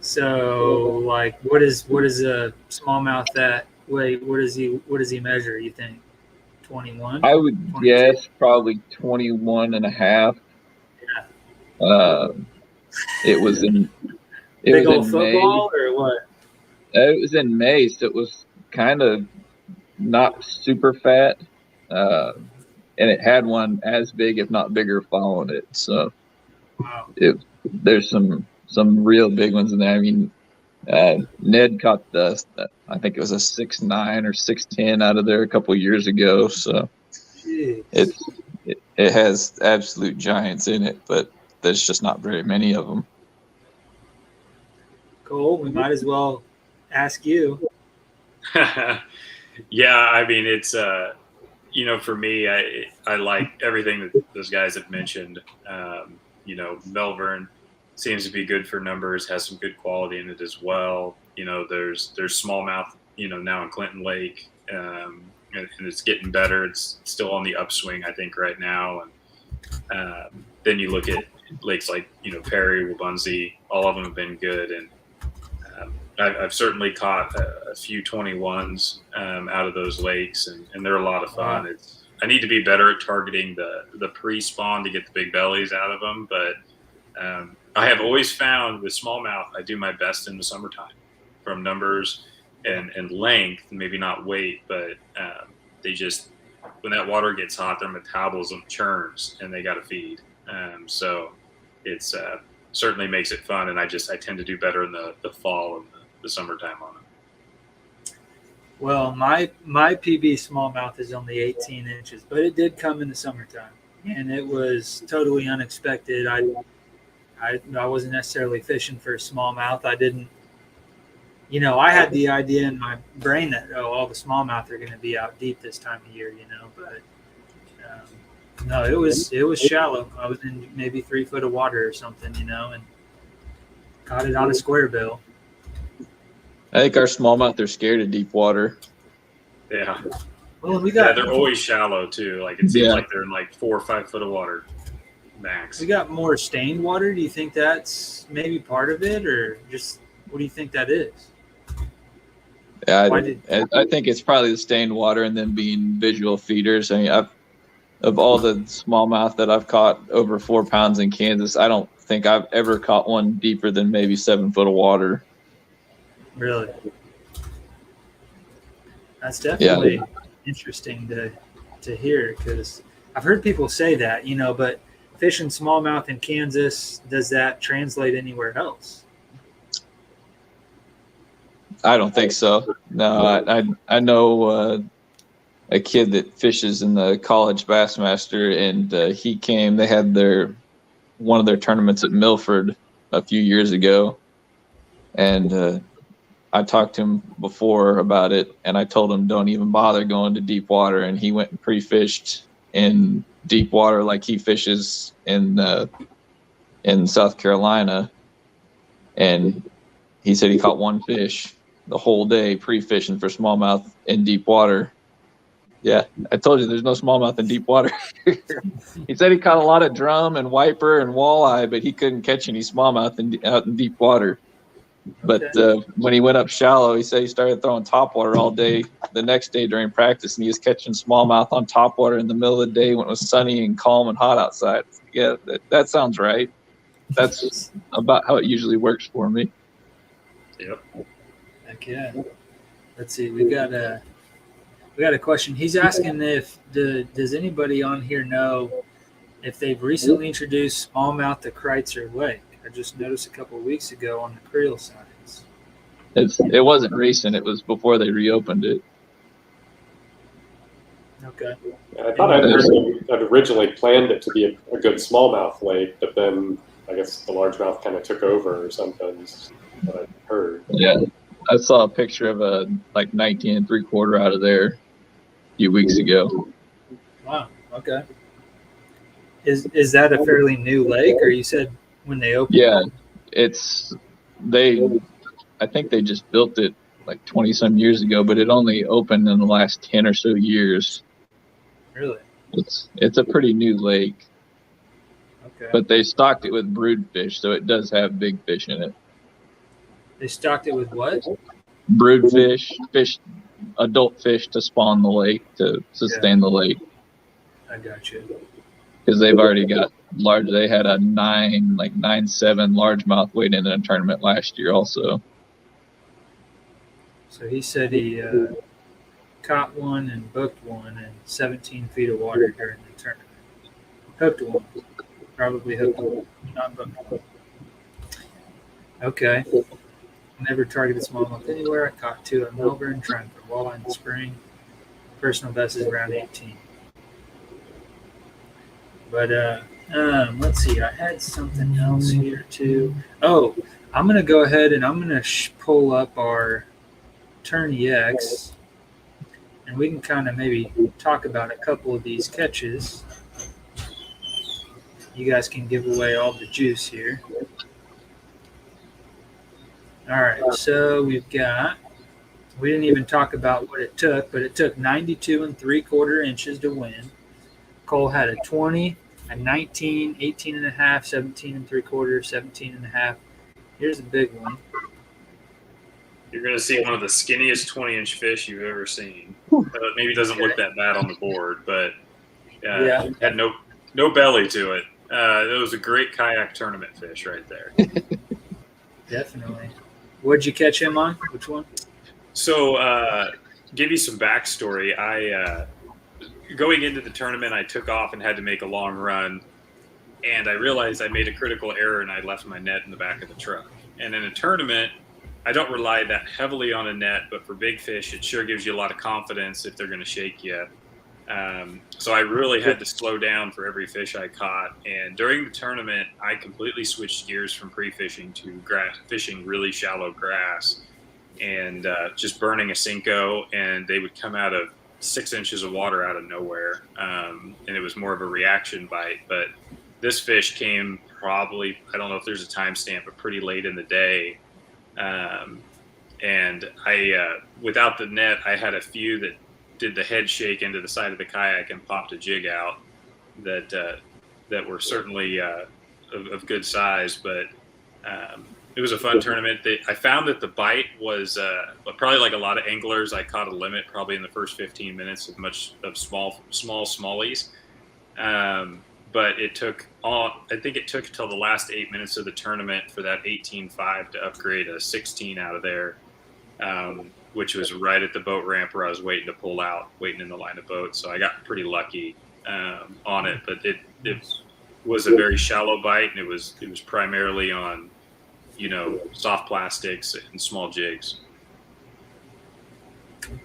So, like, what is a smallmouth that weight? What does he measure? You think 21? I would 22? Guess probably 21 and a half. Yeah. It was in big old football May. Or what? It was in May, so it was kind of not super fat, and it had one as big, if not bigger, following it. So, wow. There's some real big ones in there. I mean, Ned caught I think it was a 6'9" or 6'10" out of there a couple years ago. So Jeez. it has absolute giants in it, but there's just not very many of them. Cole, we might as well ask you. Yeah, I mean, it's for me, I like everything that those guys have mentioned. Melbourne seems to be good for numbers, has some good quality in it as well. There's smallmouth, now in Clinton Lake, and it's getting better. It's still on the upswing, I think, right now. And then you look at lakes like, Perry, Wabunsee, all of them have been good. And I've certainly caught a few 21s out of those lakes, and they're a lot of fun. Wow. I need to be better at targeting the pre-spawn to get the big bellies out of them, but I have always found with smallmouth, I do my best in the summertime from numbers and length, maybe not weight, but they just, when that water gets hot, their metabolism churns and they got to feed. So it's certainly makes it fun, and I tend to do better in the fall and the summertime on it. Well, my PB smallmouth is only 18 inches, but it did come in the summertime, and it was totally unexpected. I wasn't necessarily fishing for smallmouth. I didn't, I had the idea in my brain that, all the smallmouth are going to be out deep this time of year, but no, it was shallow. I was in maybe 3 foot of water or something, and caught it on a square bill. I think our smallmouth are scared of deep water. Yeah. Well, they're always shallow too. Like it seems like they're in like 4 or 5 foot of water max. We got more stained water. Do you think that's maybe part of it, or just what do you think that is? Yeah, I think it's probably the stained water and then being visual feeders. I mean, of all the smallmouth that I've caught over 4 pounds in Kansas, I don't think I've ever caught one deeper than maybe 7 foot of water. Really? That's definitely interesting to hear, because I've heard people say that, but fishing smallmouth in Kansas, does that translate anywhere else? I don't think so. No, I know a kid that fishes in the college Bassmaster, and he came. They had one of their tournaments at Milford a few years ago, and I talked to him before about it, and I told him don't even bother going to deep water, and he went and pre-fished in deep water like he fishes in South Carolina, and he said he caught one fish. the whole day pre-fishing for smallmouth in deep water. Yeah, I told you there's no smallmouth in deep water. He said he caught a lot of drum and wiper and walleye, but he couldn't catch any smallmouth out in deep water. But when he went up shallow, he said he started throwing topwater all day the next day during practice, and he was catching smallmouth on topwater in the middle of the day when it was sunny and calm and hot outside. Yeah, that sounds right. That's about how it usually works for me. Yep. Heck yeah. Let's see. We got a question. He's asking does anybody on here know if they've recently introduced smallmouth to Kreitzer Lake? I just noticed a couple of weeks ago on the creel signs. It wasn't recent. It was before they reopened it. Okay. I thought I'd originally planned it to be a good smallmouth lake, but then I guess the largemouth kind of took over or something. Is what I heard. Yeah, I saw a picture of a 19 3/4 out of there a few weeks ago. Wow. Okay. Is that a fairly new lake, or you said when they opened? Yeah, I think they just built it 20 some years ago, but it only opened in the last 10 or so years. Really? It's a pretty new lake. Okay. But they stocked it with brood fish, so it does have big fish in it. They stocked it with what? Brood fish, adult fish to spawn the lake, to sustain the lake. I got you. Because they've already got large. They had a 9.7 largemouth weight in a tournament last year also. So he said he caught one and booked one in 17 feet of water during the tournament. Hooked one. Probably hooked one. Not booked one. Okay. Never targeted smallmouth anywhere. I caught 2 at Melbourne, trying for walleye in the spring. Personal best is around 18. But let's see. I had something else here too. Oh, I'm gonna go ahead and I'm gonna pull up our Tourney X, and we can kind of maybe talk about a couple of these catches. You guys can give away all the juice here. All right, so we didn't even talk about what it took, but it took 92 3/4 inches to win. Cole had a 20, a 19, 18 and a half, 17 3/4, 17 and a half. Here's a big one. You're going to see one of the skinniest 20-inch fish you've ever seen. Maybe it doesn't look that bad on the board, but it had no belly to it. It was a great kayak tournament fish right there. Definitely. What'd you catch him on? Which one? So, give you some backstory. Going into the tournament, I took off and had to make a long run, and I realized I made a critical error and I left my net in the back of the truck. And in a tournament, I don't rely that heavily on a net, but for big fish, it sure gives you a lot of confidence if they're going to shake you. So I really had to slow down for every fish I caught. And during the tournament, I completely switched gears from pre-fishing to fishing really shallow grass and just burning a Cinco, and they would come out of 6 inches of water out of nowhere. And it was more of a reaction bite. But this fish came probably, I don't know if there's a timestamp, but pretty late in the day. And I, without the net, I had a few that did the head shake into the side of the kayak and popped a jig out that were certainly of good size. But it was a fun tournament. I found that the bite was probably like a lot of anglers. I caught a limit probably in the first 15 minutes of small smallies. But it took I think it took until the last 8 minutes of the tournament for that 18.5 to upgrade a 16 out of there, which was right at the boat ramp where I was waiting to pull out, waiting in the line of boats. So I got pretty lucky on it, but it was a very shallow bite, and it was primarily on, soft plastics and small jigs.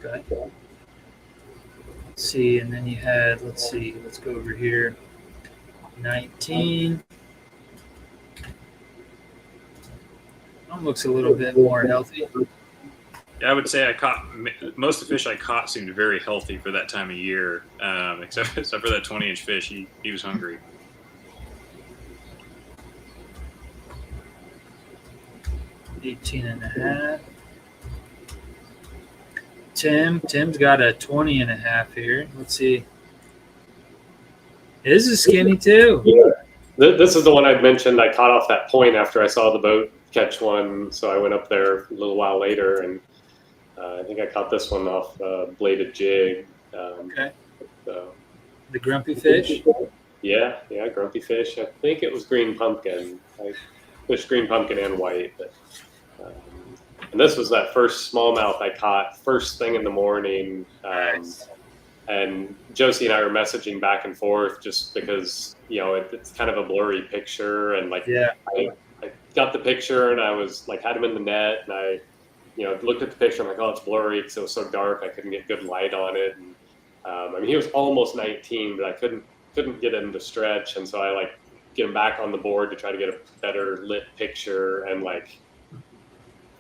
Okay. Let's see, and then you had, let's go over here. 19. One looks a little bit more healthy. Yeah, I would say most of the fish I caught seemed very healthy for that time of year, except for that 20-inch fish. He was hungry. $18.5. Tim's got a 20.5 here. Let's see. His is skinny too. Yeah. This is the one I'd mentioned. I caught off that point after I saw the boat catch one, so I went up there a little while later, and I think I caught this one off bladed jig. Okay. So, The grumpy fish? yeah, grumpy fish. I think it was green pumpkin. I fished green pumpkin and white. But, and this was that first smallmouth I caught first thing in the morning. And Josie and I were messaging back and forth just because, it's kind of a blurry picture. And I got the picture and I was like, had him in the net, and I, looked at the picture. I'm like, oh, it's blurry because it was so dark. I couldn't get good light on it. And he was almost 19, but I couldn't get him to stretch. And so I get him back on the board to try to get a better lit picture, and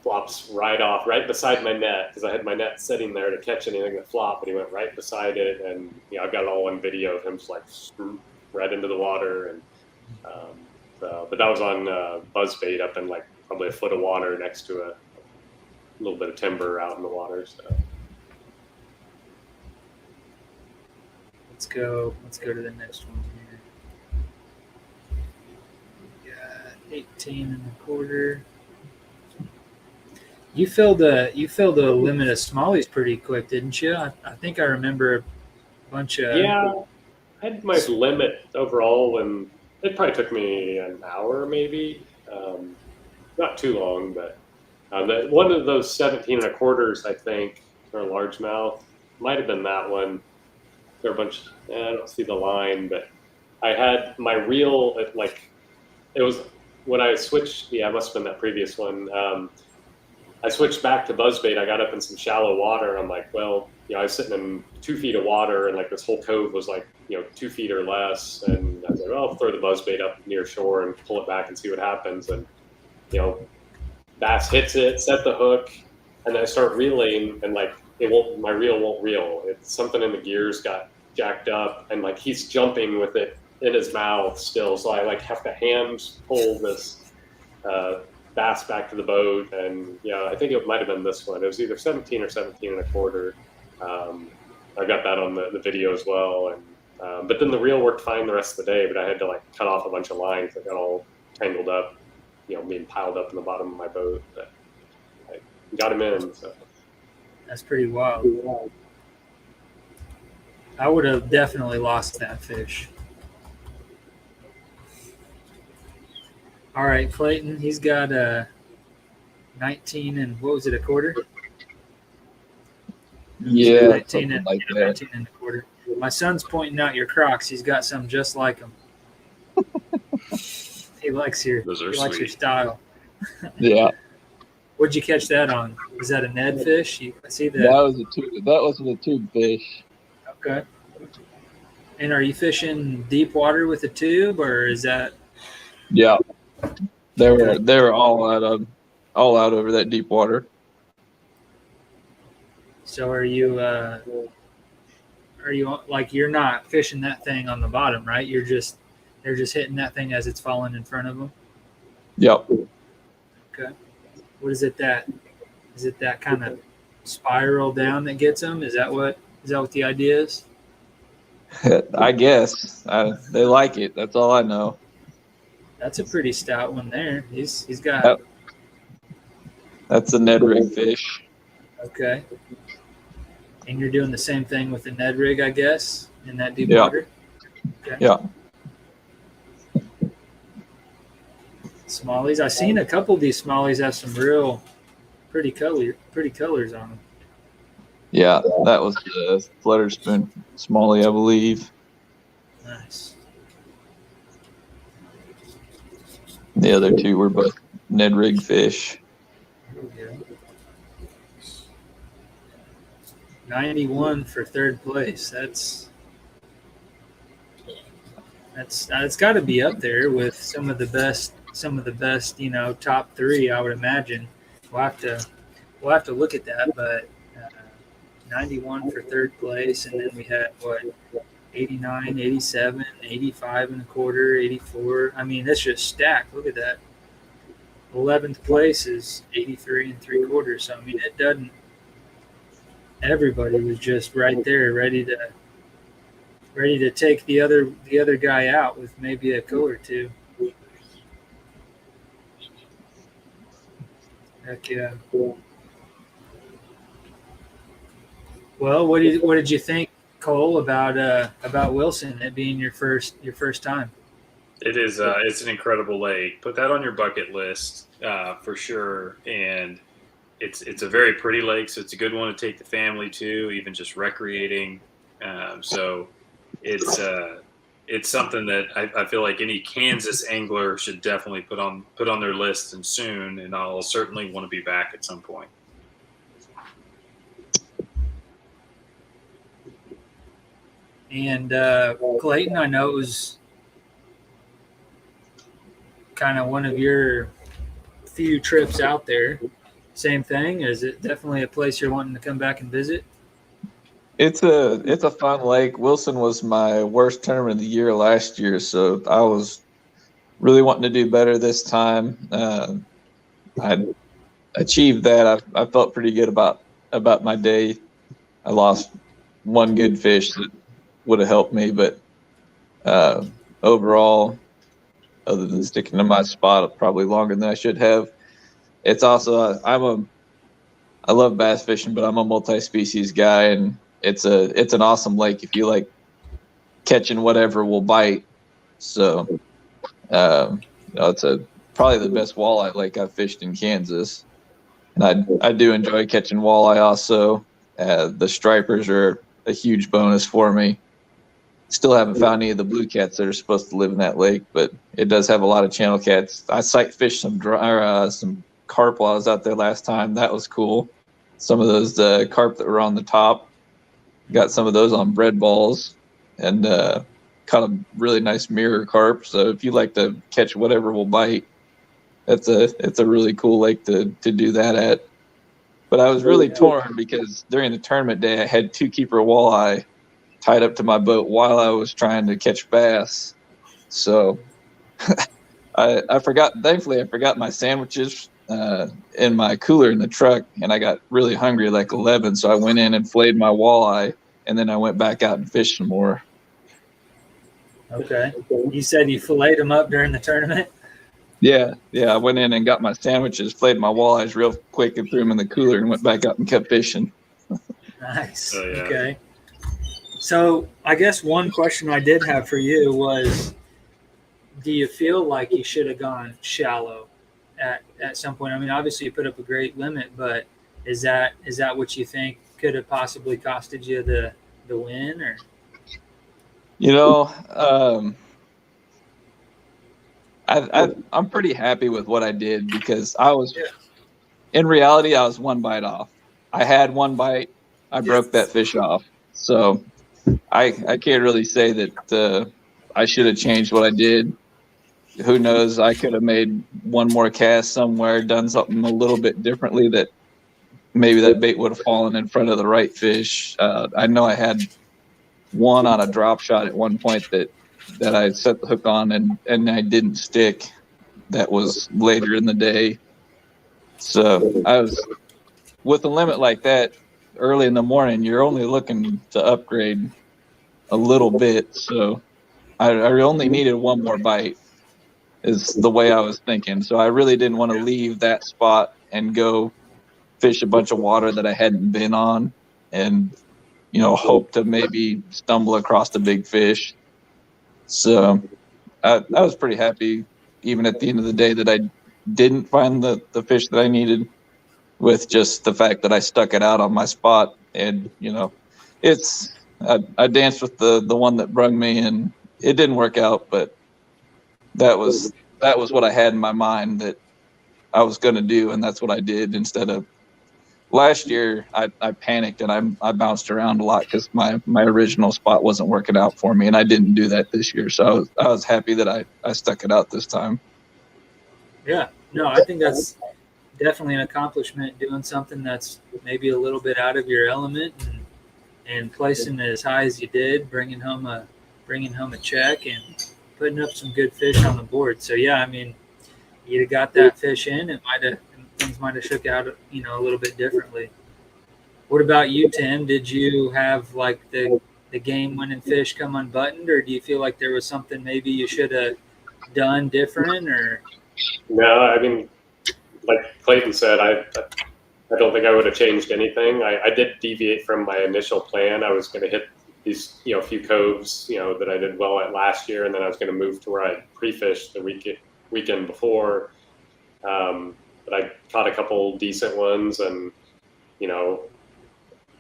flops right beside my net, because I had my net sitting there to catch anything that flopped, but he went right beside it. And, I've got it all on video of him just right into the water. And, but that was on buzzbait up in probably a foot of water next to a little bit of timber out in the water. So Let's go to the next one here. We got 18.25. You filled the limit of smallies pretty quick, didn't you? I think I remember a bunch of. Yeah, I had my limit overall, and it probably took me an hour, maybe. Not too long, but one of those 17.25s, I think, or largemouth, might have been that one. There are a bunch. I don't see the line, but I had my reel at it was when I switched. Yeah, it must have been that previous one. I switched back to buzzbait. I got up in some shallow water. I'm like, well, I was sitting in 2 feet of water, and this whole cove was 2 feet or less. And I was like, well, I'll throw the buzzbait up near shore and pull it back and see what happens. And, bass hits it, set the hook, and then I start reeling, and my reel won't reel. It's something in the gears got jacked up, and he's jumping with it in his mouth still. So I have to hand pull this bass back to the boat, and I think it might have been this one. It was either 17 or 17.25. I got that on the video as well, and but then the reel worked fine the rest of the day. But I had to cut off a bunch of lines that got all tangled up, being piled up in the bottom of my boat. But I got him in. So that's pretty wild. I would have definitely lost that fish. All right, Clayton, he's got a 19 and what was it, a quarter? Yeah, 19 and, like 19 and a quarter. My son's pointing out your Crocs. He's got some just like them. He likes your your style. Yeah. What'd you catch that on? Was that a Ned fish? I see that. That was a tube fish. Okay. And are you fishing deep water with a tube, or is that? Yeah. They were all out over that deep water. So are you you're not fishing that thing on the bottom, right? They're just hitting that thing as it's falling in front of them. Yep. Okay. What is it is it that kind of spiral down that gets them? Is that what the idea is? I guess they like it. That's all I know. That's a pretty stout one there. He's got. That's a Ned rig fish. Okay. And you're doing the same thing with the Ned rig, I guess, in that deep water? Okay. Yeah. Smallies. I've seen a couple of these smallies have some real pretty colors on them. Yeah, that was the flutter spoon smallie, I believe. Nice. The other two were both Ned rig fish. 91 for third place. That's got to be up there with some of the best, top 3, I would imagine. We'll have to look at that, but 91 for third place, and then we had 89, 87, 85.25, 84. I mean, that's just stacked. Look at that. 11th place is 83 3/4. So I mean, everybody was just right there, ready to take the other guy out with maybe a coup or two. Heck yeah. Well, what did you think, Cole, about Wilson, it being your first time? It is. It's an incredible lake. Put that on your bucket list for sure. And it's a very pretty lake, so it's a good one to take the family to, even just recreating. So it's something that I feel like any Kansas angler should definitely put on their list and soon. And I'll certainly want to be back at some point. And Clayton, I know it was kind of one of your few trips out there. Same thing. Is it definitely a place you're wanting to come back and visit? It's a fun lake. Wilson was my worst tournament of the year last year, so I was really wanting to do better this time. I achieved that. I felt pretty good about my day. I lost one good fish that would have helped me, but overall, other than sticking to my spot probably longer than I should have, it's also I love bass fishing, but I'm a multi-species guy, and it's an awesome lake if you like catching whatever will bite. So it's probably the best walleye lake I've fished in Kansas, and I do enjoy catching walleye also. The stripers are a huge bonus for me. Still haven't found any of the blue cats that are supposed to live in that lake, but it does have a lot of channel cats. I sight fished some carp while I was out there last time. That was cool. Some of those carp that were on the top, got some of those on bread balls, and caught a really nice mirror carp. So if you like to catch whatever will bite, it's a really cool lake to do that at. But I was really torn because during the tournament day, I had 2 keeper walleye tied up to my boat while I was trying to catch bass. So I forgot. Thankfully, I forgot my sandwiches in my cooler in the truck, and I got really hungry like 11. So I went in and filleted my walleye, and then I went back out and fished some more. Okay. You said you filleted them up during the tournament? Yeah. I went in and got my sandwiches, filleted my walleyes real quick, and threw them in the cooler, and went back out and kept fishing. Nice. Oh, yeah. Okay. So I guess one question I did have for you was, do you feel like you should have gone shallow at some point? I mean, obviously you put up a great limit, but is that what you think could have possibly costed you the win? Or I'm pretty happy with what I did, because in reality, I was 1 bite off. I had 1 bite. I broke that fish off. So I can't really say that I should have changed what I did. Who knows? I could have made 1 more cast somewhere, done something a little bit differently, that maybe that bait would have fallen in front of the right fish. I know I had 1 on a drop shot at one point that I set the hook on and I didn't stick. That was later in the day. So I was, with a limit like that early in the morning, you're only looking to upgrade a little bit. So I only needed 1 more bite, is the way I was thinking. So I really didn't want to leave that spot and go fish a bunch of water that I hadn't been on and, hope to maybe stumble across the big fish. So I was pretty happy, even at the end of the day, that I didn't find the fish that I needed, with just the fact that I stuck it out on my spot. And, I danced with the one that brung me, and it didn't work out, but that was what I had in my mind that I was going to do, and that's what I did. Instead of last year, I panicked and I bounced around a lot because my original spot wasn't working out for me, and I didn't do that this year. So I was happy that I stuck it out this time. Yeah, no, I think that's definitely an accomplishment, doing something that's maybe a little bit out of your element and placing it as high as you did, bringing home a check and putting up some good fish on the board. So yeah, I mean, you'd have got that fish in, things might have shook out, a little bit differently. What about you, Tim? Did you have like the game-winning fish come unbuttoned, or do you feel like there was something maybe you should have done different? Or No, I mean, like Clayton said, I don't think I would have changed anything. I did deviate from my initial plan. I was going to hit these, few coves, that I did well at last year, and then I was going to move to where I pre-fished the weekend before. But I caught a couple decent ones, and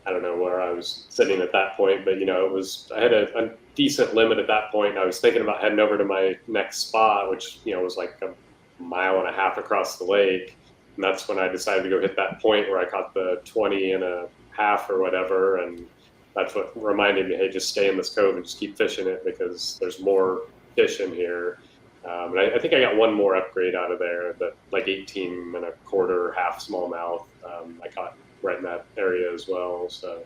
I don't know where I was sitting at that point, but I had a decent limit at that point. And I was thinking about heading over to my next spot, which was like a mile and a half across the lake. And that's when I decided to go hit that point where I caught the 20 and a half or whatever. And that's what reminded me, hey, just stay in this cove and just keep fishing it because there's more fish in here. And I think I got one more upgrade out of there, that like 18 and a quarter half smallmouth. I caught right in that area as well. So,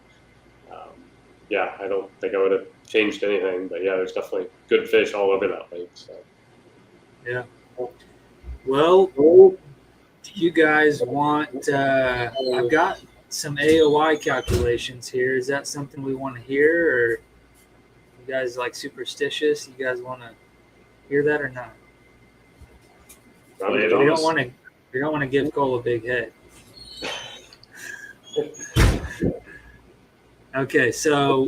yeah, I don't think I would have changed anything. But yeah, there's definitely good fish all over that lake. So. Yeah. Well, do you guys want? I've got some AOI calculations here. Is that something we want to hear, or you guys like superstitious? You guys want to hear that or not? We don't want to. We don't want to give Cole a big head. Okay, so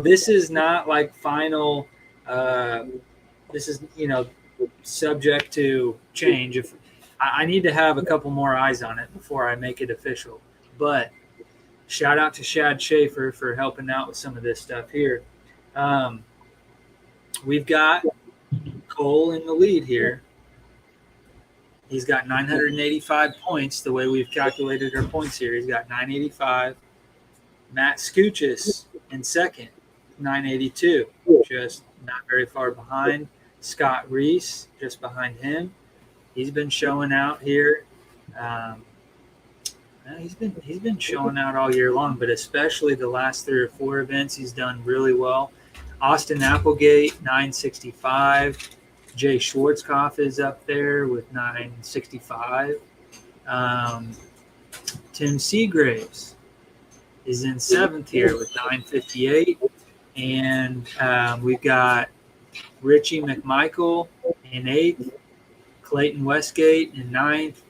this is not like final. This is subject to change. If I need to have a couple more eyes on it before I make it official. But shout out to Shad Schaefer for helping out with some of this stuff here. We've got Cole in the lead here. He's got 985 points the way we've calculated our points here. He's got 985. Matt Skuchis in second, 982. Just not very far behind. Scott Reese just behind him. He's been showing out here. He's been showing out all year long, but especially the last 3 or 4 events, he's done really well. Austin Applegate, 965. Jay Schwarzkopf is up there with 965. Tim Segraves is in 7th here with 958. And we've got Richie McMichael in 8th, Clayton Westgate in 9th.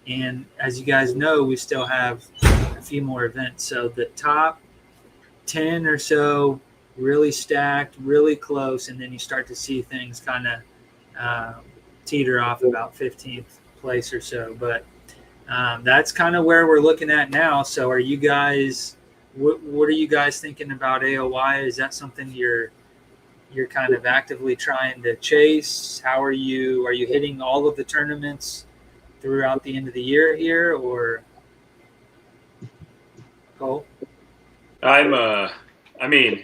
And as you guys know, we still have a few more events. So the top 10 or so really stacked, really close, and then you start to see things kind of teeter off about 15th place or so. But that's kind of where we're looking at now. So are you guys what are you guys thinking about AOI? Is that something you're kind of actively trying to chase? How are you hitting all of the tournaments throughout the end of the year here, or Cole? I mean,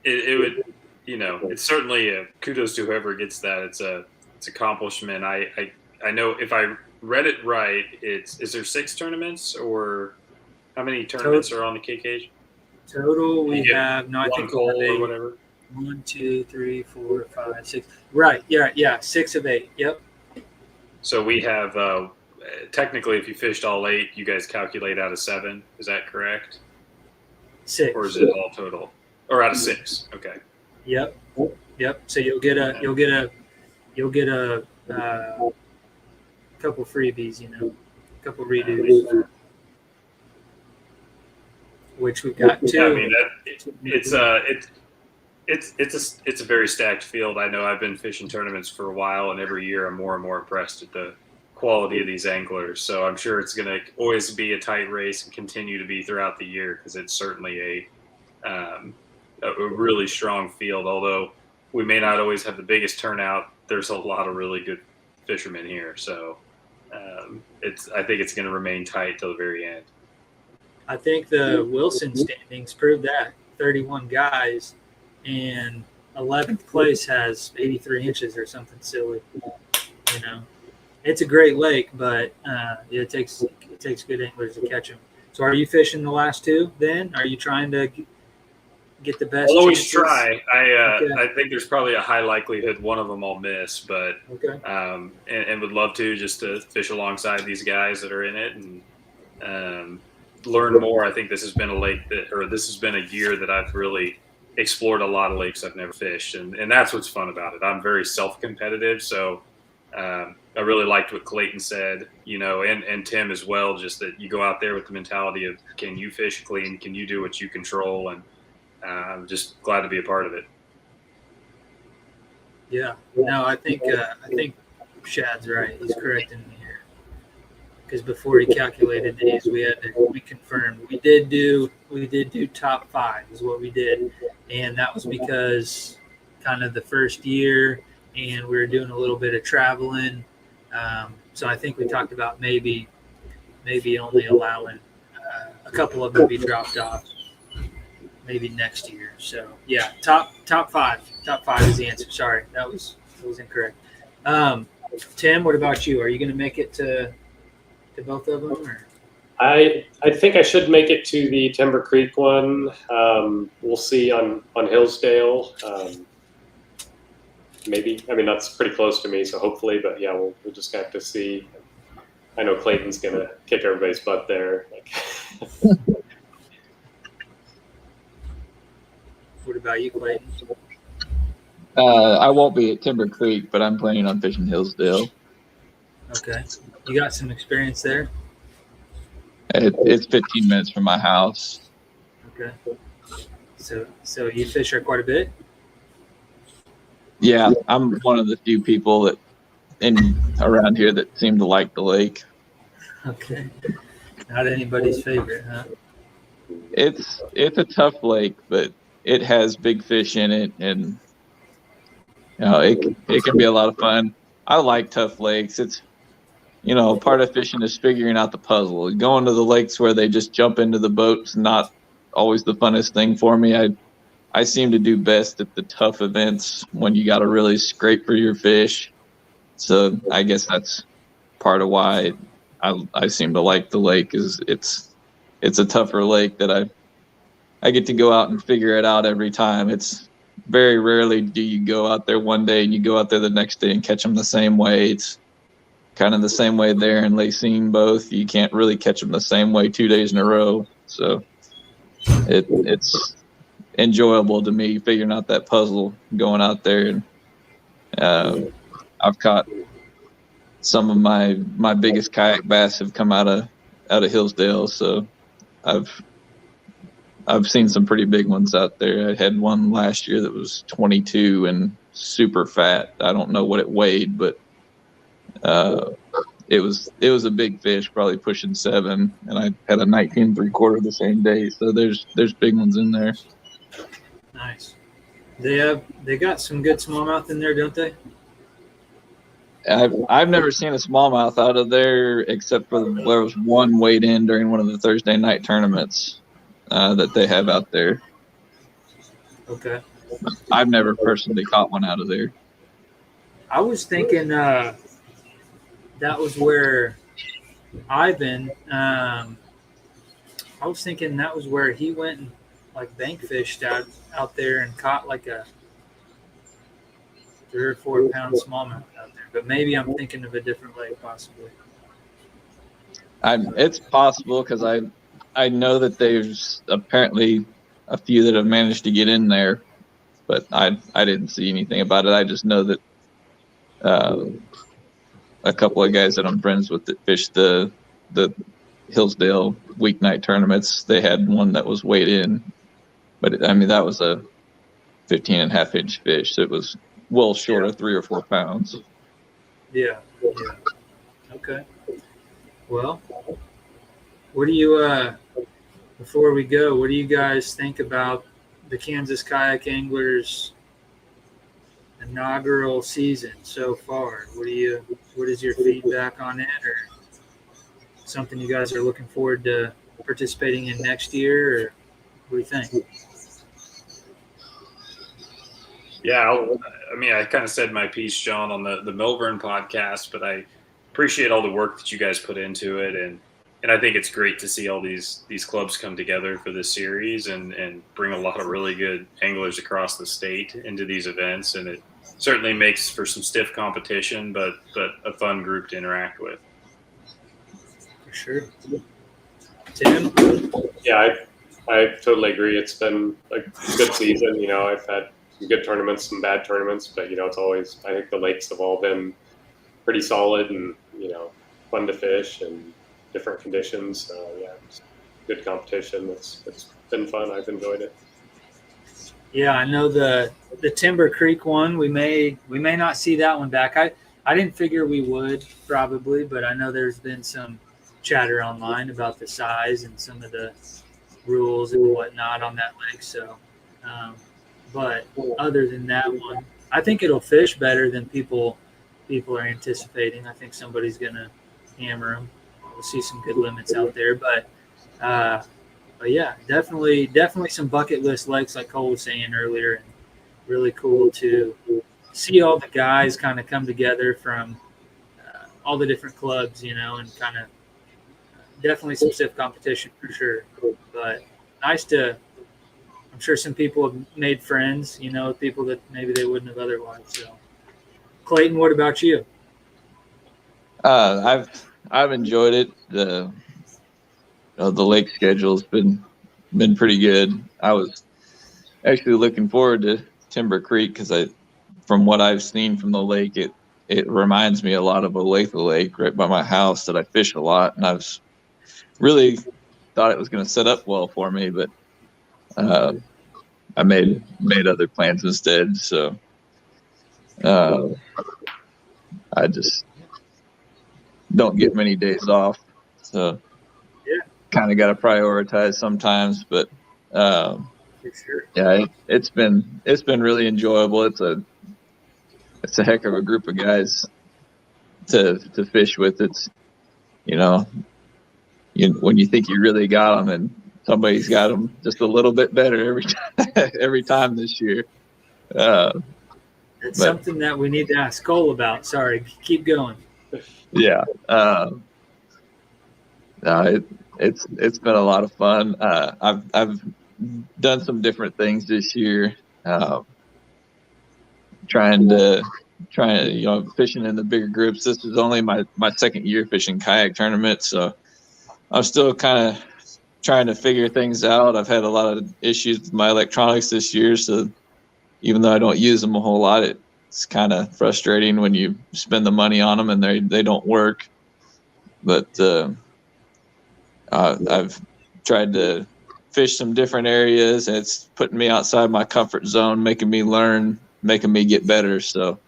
it would, it's certainly a kudos to whoever gets that. It's accomplishment. I know if I read it right, is there 6 tournaments, or how many tournaments are on the KK? Total, we have I think goal or whatever. 1, 2, 3, 4, 5, 6. Right. Yeah. 6 of 8. Yep. So we have technically, if you fished all 8, you guys calculate out of 7. Is that correct? 6. Or is it all total? Or out of 6? Okay. Yep. So you'll get a couple freebies, a couple redos, which we've got 2. I mean, it's a very stacked field. I know I've been fishing tournaments for a while, and every year I'm more and more impressed at the quality of these anglers. So I'm sure it's going to always be a tight race and continue to be throughout the year, because it's certainly a really strong field. Although we may not always have the biggest turnout, there's a lot of really good fishermen here. So I think it's going to remain tight till the very end. I think the Wilson standings prove that. 31 guys, and 11th place has 83 inches or something silly. It's a great lake, but it takes good anglers to catch them. So are you fishing the last 2 then? Are you trying to get the best? I'll always chances? try. Okay. I think there's probably a high likelihood one of them I'll miss, but okay. And would love to just to fish alongside these guys that are in it, and learn more. I think this has been this has been a year that I've really explored a lot of lakes I've never fished, and that's what's fun about it. I'm very self-competitive, so I really liked what Clayton said, and Tim as well, just that you go out there with the mentality of, can you fish clean? Can you do what you control? And I'm just glad to be a part of it. Yeah, no, I think Shad's right. He's correcting me here, because before he calculated these, we confirmed we did do top 5 is what we did, and that was because kind of the first year, and we were doing a little bit of traveling. So I think we talked about maybe only allowing a couple of them to be dropped off maybe next year. So yeah, top 5 is the answer. Sorry, that was incorrect. Tim, what about you? Are you going to make it to both of them? Or? I think I should make it to the Timber Creek one. We'll see on Hillsdale. Maybe. I mean, that's pretty close to me, so hopefully. But yeah, we'll just have to see. I know Clayton's gonna kick everybody's butt there. What about you, Clayton? I won't be at Timber Creek, but I'm planning on fishing Hillsdale. Okay, you got some experience there. It's 15 minutes from my house. Okay, so you fish there quite a bit. Yeah, I'm one of the few people that around here that seem to like the lake. Okay, not anybody's favorite, huh? It's a tough lake, but it has big fish in it, and it can be a lot of fun. I like tough lakes. It's part of fishing is figuring out the puzzle. Going to the lakes where they just jump into the boat's not always the funnest thing for me. I seem to do best at the tough events when you got to really scrape for your fish. So I guess that's part of why I seem to like the lake. Is it's a tougher lake that I get to go out and figure it out every time. It's very rarely do you go out there one day and you go out there the next day and catch them the same way. It's kind of the same way there in Lacine both. You can't really catch them the same way 2 days in a row. So it's enjoyable to me figuring out that puzzle, going out there, and I've caught some of my biggest kayak bass have come out of Hillsdale, so I've seen some pretty big ones out there. I had one last year that was 22 and super fat. I don't know what it weighed, but it was a big fish, probably pushing 7, and I had a 19 3/4 the same day. So there's big ones in there. Nice. They got some good smallmouth in there, don't they? I've never seen a smallmouth out of there except for there was one weighed in during one of the Thursday night tournaments that they have out there. Okay. I've never personally caught one out of there. I was thinking that was where Ivan. I was thinking that was where he went and bank fished out there and caught like a 3 or 4 pound smallmouth out there. But maybe I'm thinking of a different lake, possibly. It's possible because I know that there's apparently a few that have managed to get in there, but I didn't see anything about it. I just know that a couple of guys that I'm friends with that fished the Hillsdale weeknight tournaments, they had one that was weighed in. But that was a 15.5-inch fish. So it was well short of 3 or 4 pounds. Yeah. Okay. Well, what do you, before we go, what do you guys think about the Kansas Kayak Anglers inaugural season so far? What is your feedback on it, or something you guys are looking forward to participating in next year, or what do you think? Yeah, I kind of said my piece, John, on the Melbourne podcast, but I appreciate all the work that you guys put into it, and I think it's great to see all these clubs come together for this series and bring a lot of really good anglers across the state into these events, and it certainly makes for some stiff competition, but a fun group to interact with. For sure. Tim? Yeah, I totally agree. It's been a good season. I've had some good tournaments, some bad tournaments, but it's always, I think the lakes have all been pretty solid and fun to fish and different conditions. So yeah, it's good competition. It's been fun. I've enjoyed it. Yeah, I know the Timber Creek one. We may not see that one back. I didn't figure we would probably, but I know there's been some chatter online about the size and some of the rules and whatnot on that lake. So, but other than that one, I think it'll fish better than people are anticipating. I think somebody's gonna hammer them. We'll see some good limits out there, but yeah, definitely some bucket list lakes like Cole was saying earlier, and really cool to see all the guys kind of come together from all the different clubs, and kind of definitely some stiff competition for sure. But nice to, I'm sure some people have made friends, people that maybe they wouldn't have otherwise. So, Clayton, what about you? I've enjoyed it. The lake schedule's been pretty good. I was actually looking forward to Timber Creek because from what I've seen from the lake, it reminds me a lot of Olathe Lake right by my house that I fish a lot, and I was really thought it was going to set up well for me, but I made other plans instead. So I just don't get many days off, so Yeah, kind of got to prioritize sometimes. But for sure. yeah, it's been really enjoyable. It's a heck of a group of guys to fish with. It's when you think you really got them, and somebody's got them just a little bit better every time this year. It's something that we need to ask Cole about. Sorry, keep going. Yeah, no, it's been a lot of fun. I've done some different things this year. Trying fishing in the bigger groups. This is only my second year fishing kayak tournaments, so I'm still kind of trying to figure things out. I've had a lot of issues with my electronics this year, so even though I don't use them a whole lot, it's kind of frustrating when you spend the money on them and they don't work. But I've tried to fish some different areas, and it's putting me outside my comfort zone, making me learn, making me get better. So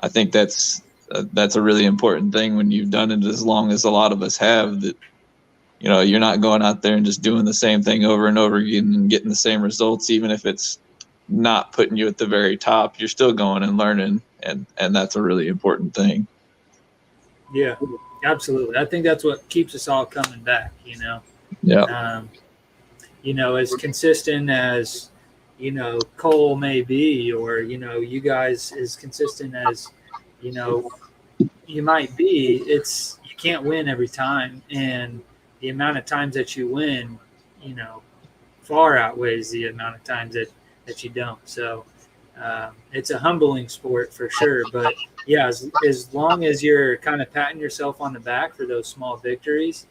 I think that's a really important thing when you've done it as long as a lot of us have, that you're not going out there and just doing the same thing over and over again and getting the same results. Even if it's not putting you at the very top, you're still going and learning, and that's a really important thing. Yeah, absolutely. I think that's what keeps us all coming back, Yeah. As consistent as, Cole may be, or, you guys as consistent as, you might be, you can't win every time. And the amount of times that you win, far outweighs the amount of times that you don't. So it's a humbling sport for sure. But yeah, as long as you're kind of patting yourself on the back for those small victories,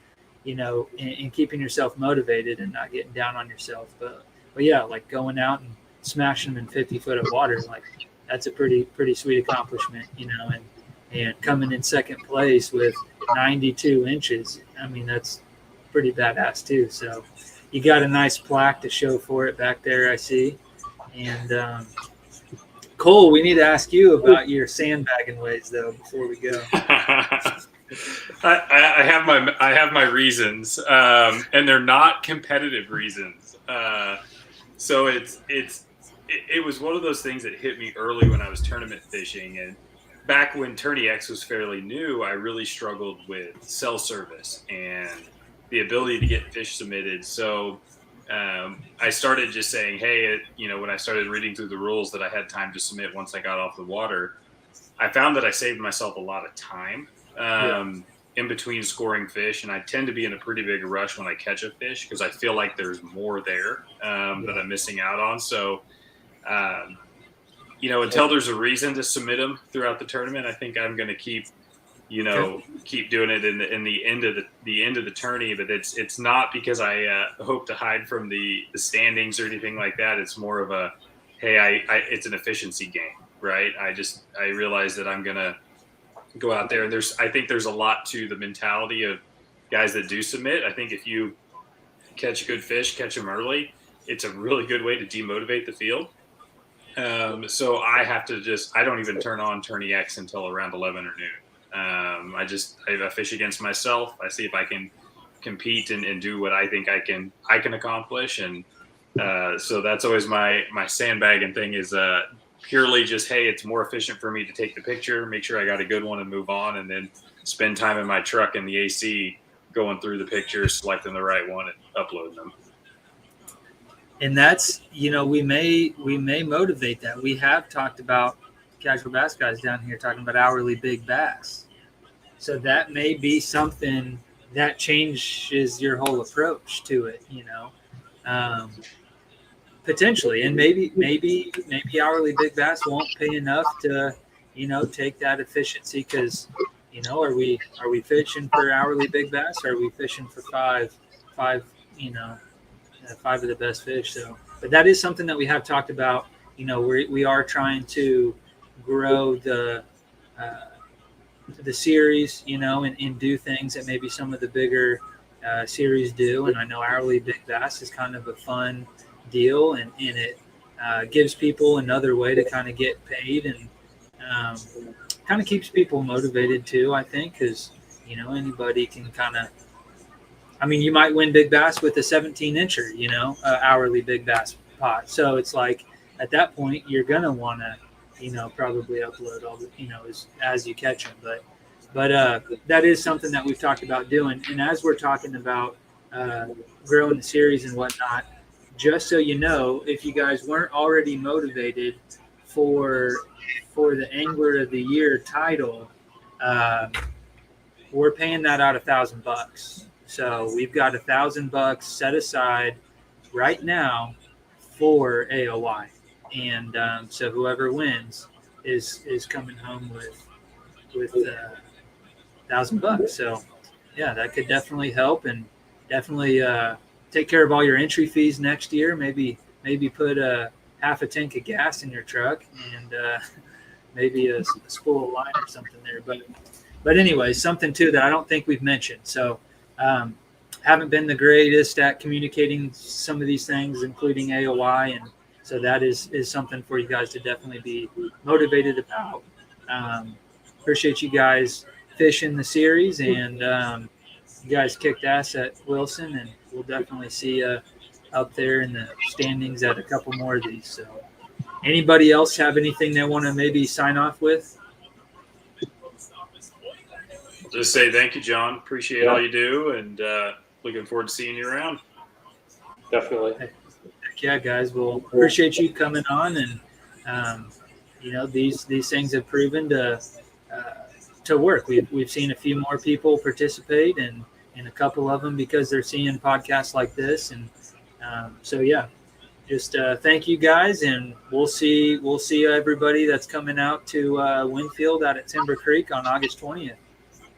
and keeping yourself motivated and not getting down on yourself. But yeah, like going out and smashing them in 50 foot of water, like that's a pretty sweet accomplishment, and coming in second place with 92 inches. I mean, that's pretty badass too. So you got a nice plaque to show for it back there, I see. And Cole, we need to ask you about your sandbagging ways though before we go. I have my reasons, and they're not competitive reasons. So it was one of those things that hit me early when I was tournament fishing, and back when Tourney X was fairly new, I really struggled with cell service and the ability to get fish submitted. So I started just saying, hey, when I started reading through the rules that I had time to submit once I got off the water, I found that I saved myself a lot of time in between scoring fish. And I tend to be in a pretty big rush when I catch a fish because I feel like there's more there that I'm missing out on. So, until there's a reason to submit them throughout the tournament, I think I'm going to keep keep doing it in the end of the tourney. But it's not because I hope to hide from the standings or anything like that. It's more of a, hey, it's an efficiency game, right? I realize that I'm gonna go out there, and I think there's a lot to the mentality of guys that do submit. I think if you catch a good fish, catch them early, it's a really good way to demotivate the field. So I don't even turn on Tourney X until around 11 or noon. I fish against myself. I see if I can compete and do what I think I can accomplish. And so that's always my sandbagging thing is purely just, hey, it's more efficient for me to take the picture, make sure I got a good one and move on, and then spend time in my truck in the AC going through the pictures, selecting the right one and uploading them. And that's, we may motivate that. We have talked about casual bass guys down here talking about hourly big bass. So that may be something that changes your whole approach to it, potentially. And maybe hourly big bass won't pay enough to, take that efficiency, because, are we fishing for hourly big bass, or are we fishing for five, five of the best fish? So, but that is something that we have talked about. We are trying to grow the series, and do things that maybe some of the bigger series do. And I know hourly big bass is kind of a fun deal, and it gives people another way to kind of get paid, and kind of keeps people motivated too, I think, because anybody can kind of, you might win big bass with a 17-incher, hourly big bass pot. So it's like at that point you're gonna want to, probably upload all the, as you catch them. But that is something that we've talked about doing. And as we're talking about growing the series and whatnot, just so you know, if you guys weren't already motivated for the Angler of the Year title, we're paying that out $1,000. So we've got $1,000 set aside right now for AOY, and so whoever wins is coming home with $1,000. So yeah, that could definitely help, and definitely take care of all your entry fees next year. Maybe put half a tank of gas in your truck, and maybe a spool of line or something there. But anyway, something too that I don't think we've mentioned. So haven't been the greatest at communicating some of these things, including AOY, and so that is something for you guys to definitely be motivated about. Appreciate you guys fishing the series, and you guys kicked ass at Wilson, and we'll definitely see you up there in the standings at a couple more of these. So anybody else have anything they want to maybe sign off with? Just say thank you, John. Appreciate all you do, and looking forward to seeing you around. Definitely. Yeah, guys. Well, appreciate you coming on, and these things have proven to work. We've seen a few more people participate, and a couple of them because they're seeing podcasts like this, and so yeah. Just thank you guys, and we'll see everybody that's coming out to Winfield out at Timber Creek on August 20th.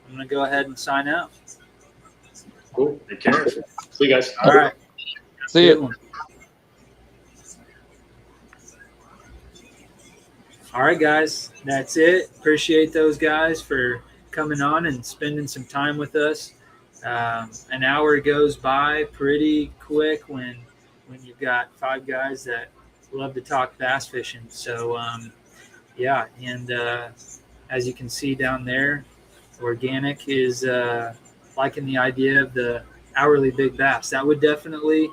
I'm going to go ahead and sign out. Cool. Take care. See you guys. All right. See you. All right, guys. That's it. Appreciate those guys for coming on and spending some time with us. An hour goes by pretty quick when you've got 5 guys that love to talk bass fishing. So, yeah. And as you can see down there, Organic is liking the idea of the hourly big bass. That would definitely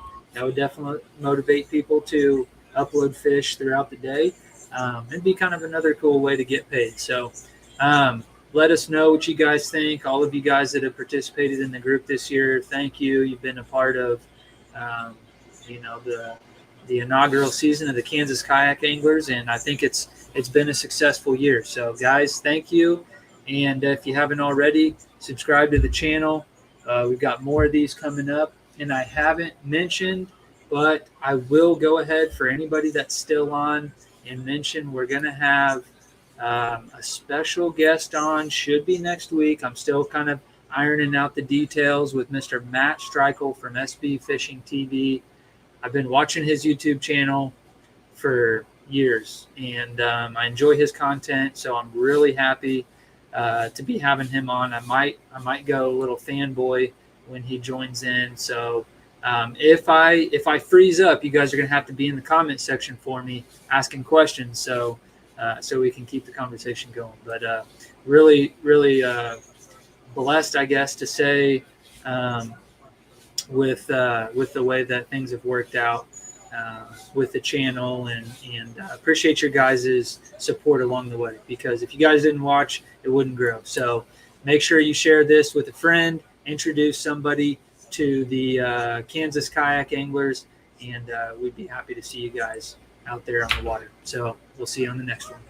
motivate people to upload fish throughout the day. It'd be kind of another cool way to get paid. So let us know what you guys think. All of you guys that have participated in the group this year, thank you. You've been a part of the inaugural season of the Kansas Kayak Anglers, and I think it's been a successful year. So guys, thank you. And if you haven't already, subscribe to the channel. We've got more of these coming up, and I haven't mentioned, but I will go ahead for anybody that's still on and mention we're going to have A special guest on should be next week. I'm still kind of ironing out the details with Mr. Matt Streichel from SB Fishing TV. I've been watching his YouTube channel for years, and I enjoy his content, so I'm really happy to be having him on. I might go a little fanboy when he joins in. So if I freeze up, you guys are gonna have to be in the comment section for me asking questions, so we can keep the conversation going. But really blessed, I guess, to say, with the way that things have worked out with the channel, and appreciate your guys' support along the way, because if you guys didn't watch, it wouldn't grow. So make sure you share this with a friend, introduce somebody to the Kansas Kayak Anglers, and we'd be happy to see you guys out there on the water. So we'll see you on the next one.